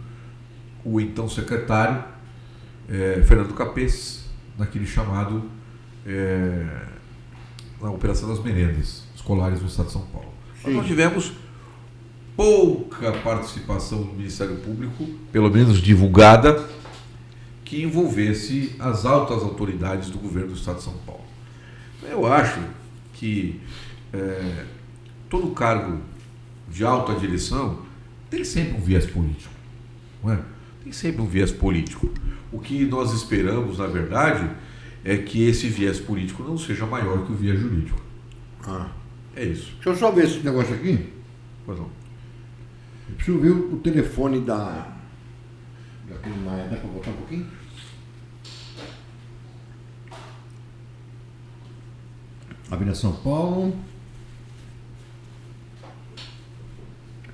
o então secretário Fernando Capês, naquele chamado na Operação das Merendas Escolares no estado de São Paulo. Mas nós tivemos pouca participação do Ministério Público, pelo menos divulgada, que envolvesse as altas autoridades do governo do estado de São Paulo. Eu acho que todo cargo de alta direção tem sempre um viés político, não é? Tem sempre um viés político. O que nós esperamos, na verdade, é que esse viés político não seja maior que o viés jurídico. É isso. Deixa eu só ver esse negócio aqui. Pois não. Eu preciso ver o telefone daquele Maia. Dá para botar um pouquinho? Avenida São Paulo.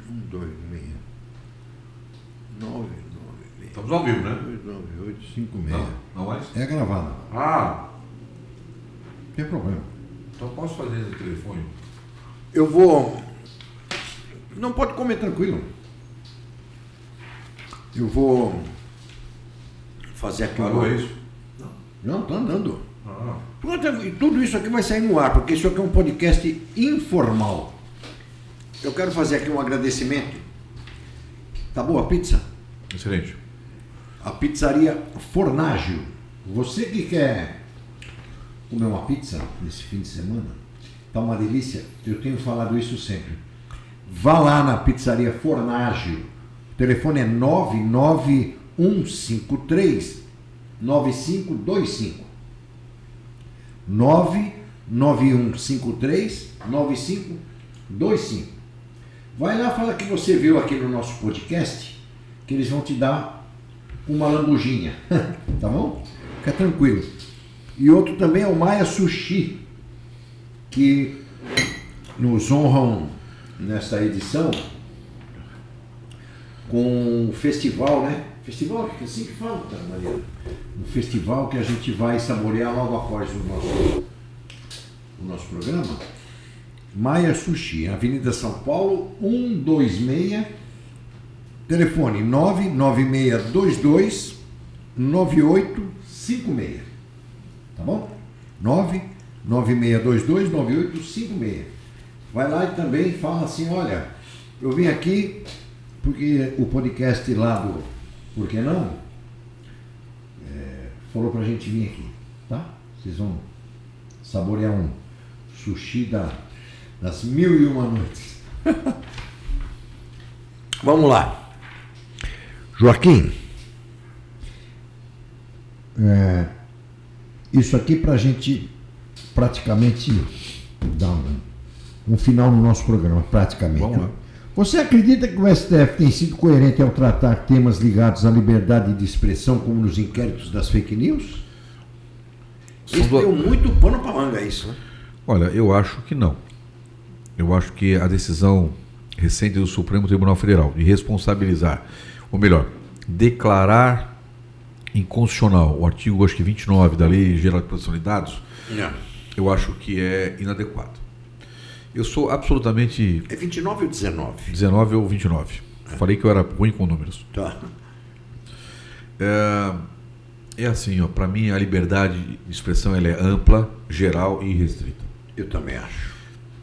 126 996. Estamos ao vivo, né? 29856. Não mais? É gravado. Não tem problema. Então posso fazer no telefone? Eu vou. Não, pode comer tranquilo. Eu vou fazer aqui. Parou isso? Não, tá andando. Pronto, e tudo isso aqui vai sair no ar, porque isso aqui é um podcast informal. Eu quero fazer aqui um agradecimento. Tá boa a pizza? Excelente. A pizzaria Fornágio. Você que quer comer uma pizza nesse fim de semana, tá uma delícia. Eu tenho falado isso sempre. Vá lá na pizzaria Fornágio. O telefone é 99153 9525. 99153 9525. Vai lá, fala que você viu aqui no nosso podcast, que eles vão te dar uma lambuginha. Tá bom? Fica tranquilo. E outro também é o Maia Sushi, que nos honram nesta edição com um festival, né? Festival, é assim que fala, tá, Maria? Um festival que a gente vai saborear logo após o nosso programa. Maia Sushi, Avenida São Paulo, 126, telefone 99622 9856. Tá bom? 99622 9856. Vai lá e também fala assim, olha, eu vim aqui porque o podcast lá do Por que Não? Falou pra gente vir aqui, tá? Vocês vão saborear um sushi das 1001 noites. Vamos lá. Joaquim, isso aqui pra gente praticamente dar um final no nosso programa, praticamente. Vamos lá. Você acredita que o STF tem sido coerente ao tratar temas ligados à liberdade de expressão, como nos inquéritos das fake news? Isso deu muito pano para manga, isso, né? Olha, eu acho que não. Eu acho que a decisão recente do Supremo Tribunal Federal de responsabilizar, ou melhor, declarar inconstitucional o artigo, acho que 29 da Lei Geral de Proteção de Dados, eu acho que é inadequado. Eu sou absolutamente... É 29 ou 19? 19 ou 29. Falei que eu era ruim com números. Tá. É assim, para mim a liberdade de expressão ela é ampla, geral e restrita. Eu também acho.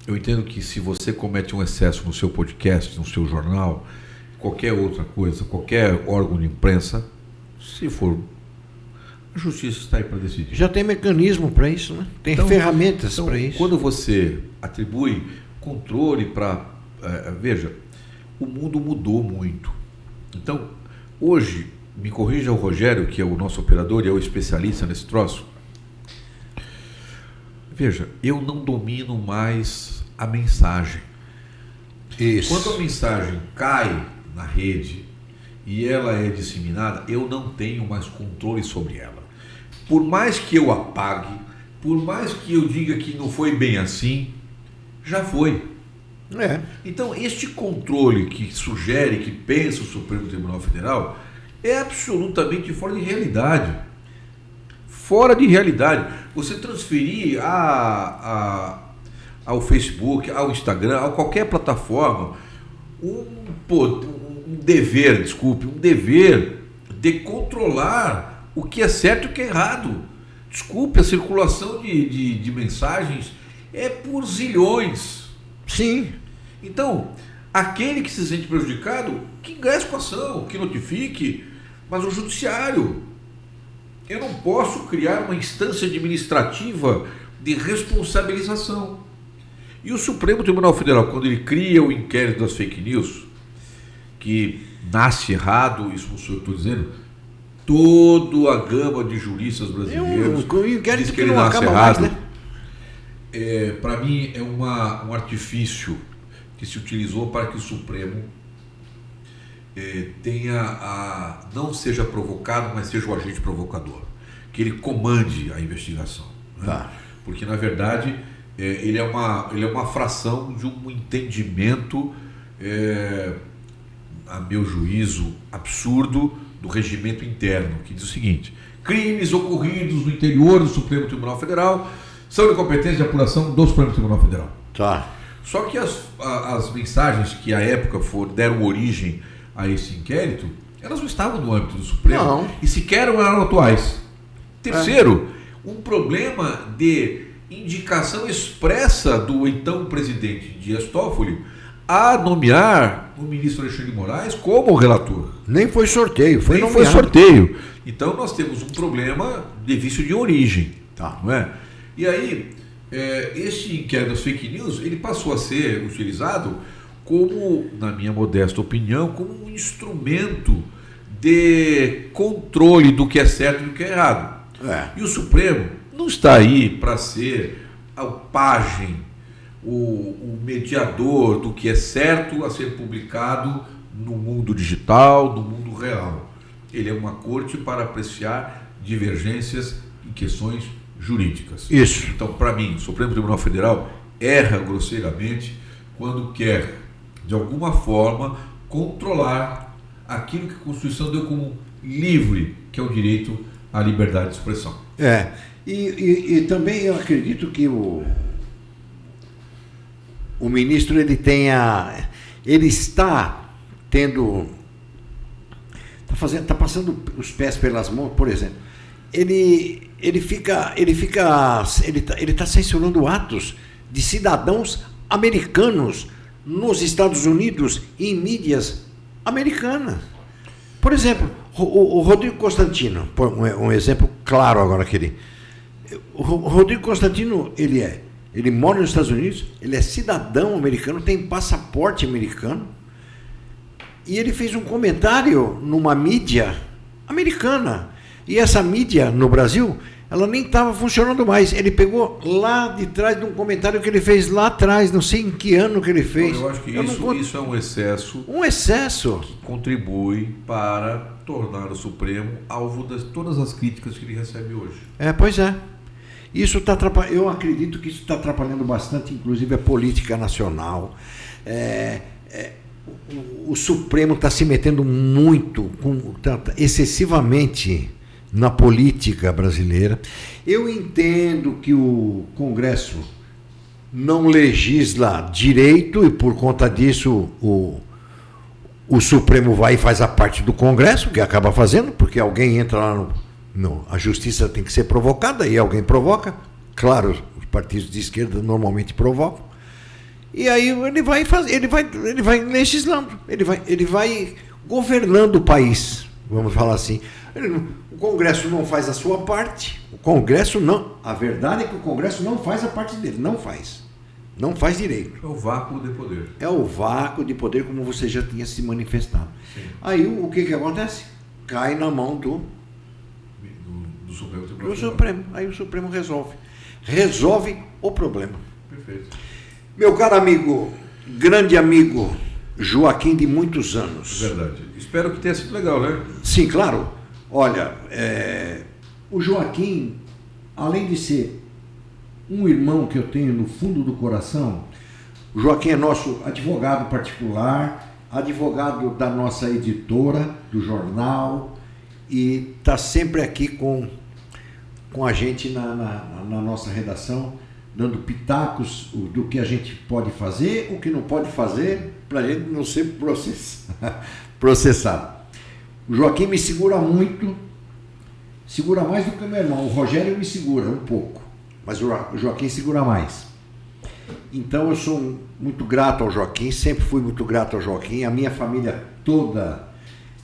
Eu entendo que se você comete um excesso no seu podcast, no seu jornal, qualquer outra coisa, qualquer órgão de imprensa, se for, a justiça está aí para decidir. Já tem mecanismo para isso, né? Tem ferramentas para isso. Quando você atribui controle para... veja, o mundo mudou muito. Então, hoje, me corrija o Rogério, que é o nosso operador e é o especialista nesse troço. Veja, eu não domino mais a mensagem. Isso. Quando a mensagem cai na rede e ela é disseminada, eu não tenho mais controle sobre ela. Por mais que eu apague, por mais que eu diga que não foi bem assim, já foi. Então, este controle que sugere, que pensa o Supremo Tribunal Federal, é absolutamente fora de realidade. Fora de realidade. Você transferir ao Facebook, ao Instagram, a qualquer plataforma, um dever de controlar o que é certo e o que é errado. Desculpe, a circulação de mensagens é por zilhões. Sim. Então, aquele que se sente prejudicado, que ingresse com a ação, que notifique, mas o judiciário. Eu não posso criar uma instância administrativa de responsabilização. E o Supremo Tribunal Federal, quando ele cria o inquérito das fake news, que nasce errado, isso não sou eu que estou dizendo, toda a gama de juristas brasileiros o inquérito diz que não acaba mais, né? Para mim é um artifício que se utilizou para que o Supremo não seja provocado, mas seja o agente provocador, que ele comande a investigação, né? Tá. Porque na verdade ele é uma fração de um entendimento, a meu juízo, absurdo do regimento interno, que diz o seguinte: crimes ocorridos no interior do Supremo Tribunal Federal são de competência de apuração do Supremo Tribunal Federal. Tá. Só que as mensagens que à época deram origem a esse inquérito, elas não estavam no âmbito do Supremo. Não. E sequer eram atuais. Terceiro, um problema de indicação expressa do então presidente Dias Toffoli a nomear o ministro Alexandre de Moraes como relator. Nem foi sorteio, foi Nem nomeado. foi sorteio. Então nós temos um problema de vício de origem. Tá. Não é? E aí, este inquérito das fake news, ele passou a ser utilizado como, na minha modesta opinião, como um instrumento de controle do que é certo e do que é errado. E o Supremo não está aí para ser o pajem, o mediador do que é certo a ser publicado no mundo digital, no mundo real. Ele é uma corte para apreciar divergências e questões jurídicas. Isso. Então, para mim, o Supremo Tribunal Federal erra grosseiramente quando quer, de alguma forma, controlar aquilo que a Constituição deu como livre, que é o direito à liberdade de expressão. E também eu acredito que o ministro ele está tendo, está passando os pés pelas mãos, por exemplo. Ele está censurando atos de cidadãos americanos nos Estados Unidos e em mídias americanas. Por exemplo, o Rodrigo Constantino, um exemplo claro agora que o Rodrigo Constantino, ele mora nos Estados Unidos, ele é cidadão americano, tem passaporte americano, e ele fez um comentário numa mídia americana. E essa mídia no Brasil, ela nem estava funcionando mais. Ele pegou lá de trás de um comentário que ele fez lá atrás, não sei em que ano que ele fez. Eu acho que isso é um excesso. Um excesso. Que contribui para tornar o Supremo alvo de todas as críticas que ele recebe hoje. Pois é. Isso está atrapalhando, eu acredito que isso está atrapalhando bastante, inclusive, a política nacional. O Supremo está se metendo muito, excessivamente na política brasileira. Eu entendo que o Congresso não legisla direito e, por conta disso, o Supremo vai e faz a parte do Congresso, que acaba fazendo, porque alguém entra lá a justiça tem que ser provocada e alguém provoca. Claro, os partidos de esquerda normalmente provocam. E aí ele vai legislando, ele vai governando o país, vamos falar assim. O Congresso não faz a sua parte, a verdade é que o Congresso não faz a parte dele, não faz direito. É o vácuo de poder. É o vácuo de poder, como você já tinha se manifestado. Sim. Aí o que acontece? Cai na mão do Supremo. Do Supremo. Aí o Supremo resolve o problema. Perfeito. Meu caro amigo, grande amigo Joaquim de muitos anos. Verdade. Espero que tenha sido legal, né? Sim, claro. Olha, o Joaquim, além de ser um irmão que eu tenho no fundo do coração, o Joaquim é nosso advogado particular, advogado da nossa editora, do jornal, e está sempre aqui com a gente na nossa redação, dando pitacos do que a gente pode fazer, o que não pode fazer, para a gente não ser processado. O Joaquim me segura muito, segura mais do que o meu irmão. O Rogério me segura um pouco, mas o Joaquim segura mais. Então eu sou muito grato ao Joaquim, sempre fui muito grato ao Joaquim. A minha família toda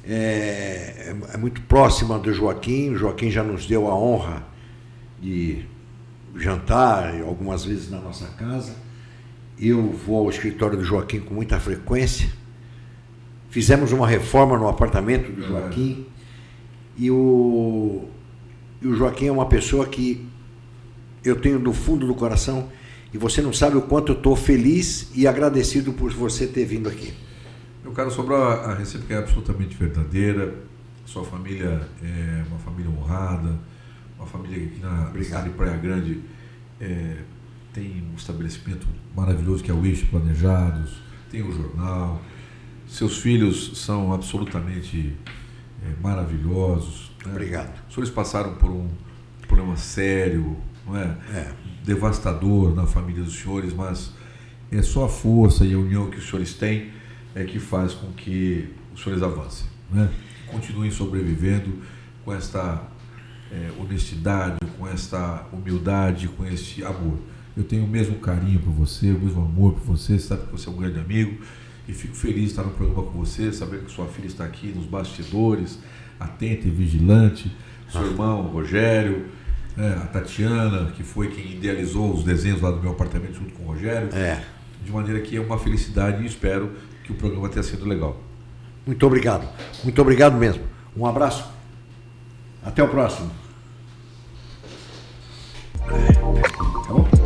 é muito próxima do Joaquim. O Joaquim já nos deu a honra de jantar algumas vezes na nossa casa. Eu vou ao escritório do Joaquim com muita frequência. Fizemos uma reforma no apartamento do Joaquim. E o Joaquim é uma pessoa que eu tenho do fundo do coração, e você não sabe o quanto eu estou feliz e agradecido por você ter vindo aqui. Meu caro Sobral, a recíproca é absolutamente verdadeira. Sua família é uma família honrada, uma família que aqui na cidade de Praia Grande tem um estabelecimento maravilhoso que é o Eixo Planejados, tem o jornal. Seus filhos são absolutamente maravilhosos. Né? Obrigado. Os senhores passaram por um problema sério, não é? Devastador na família dos senhores, mas é só a força e a união que os senhores têm que faz com que os senhores avancem, né? Continuem sobrevivendo com esta honestidade, com esta humildade, com este amor. Eu tenho o mesmo carinho por você, o mesmo amor por você, sabe que você é um grande amigo, e fico feliz de estar no programa com você, sabendo que sua filha está aqui nos bastidores, atenta e vigilante, seu irmão Rogério, a Tatiana, que foi quem idealizou os desenhos lá do meu apartamento junto com o Rogério, de maneira que é uma felicidade, e espero que o programa tenha sido legal. Muito obrigado mesmo. Um abraço, até o próximo. Tá bom?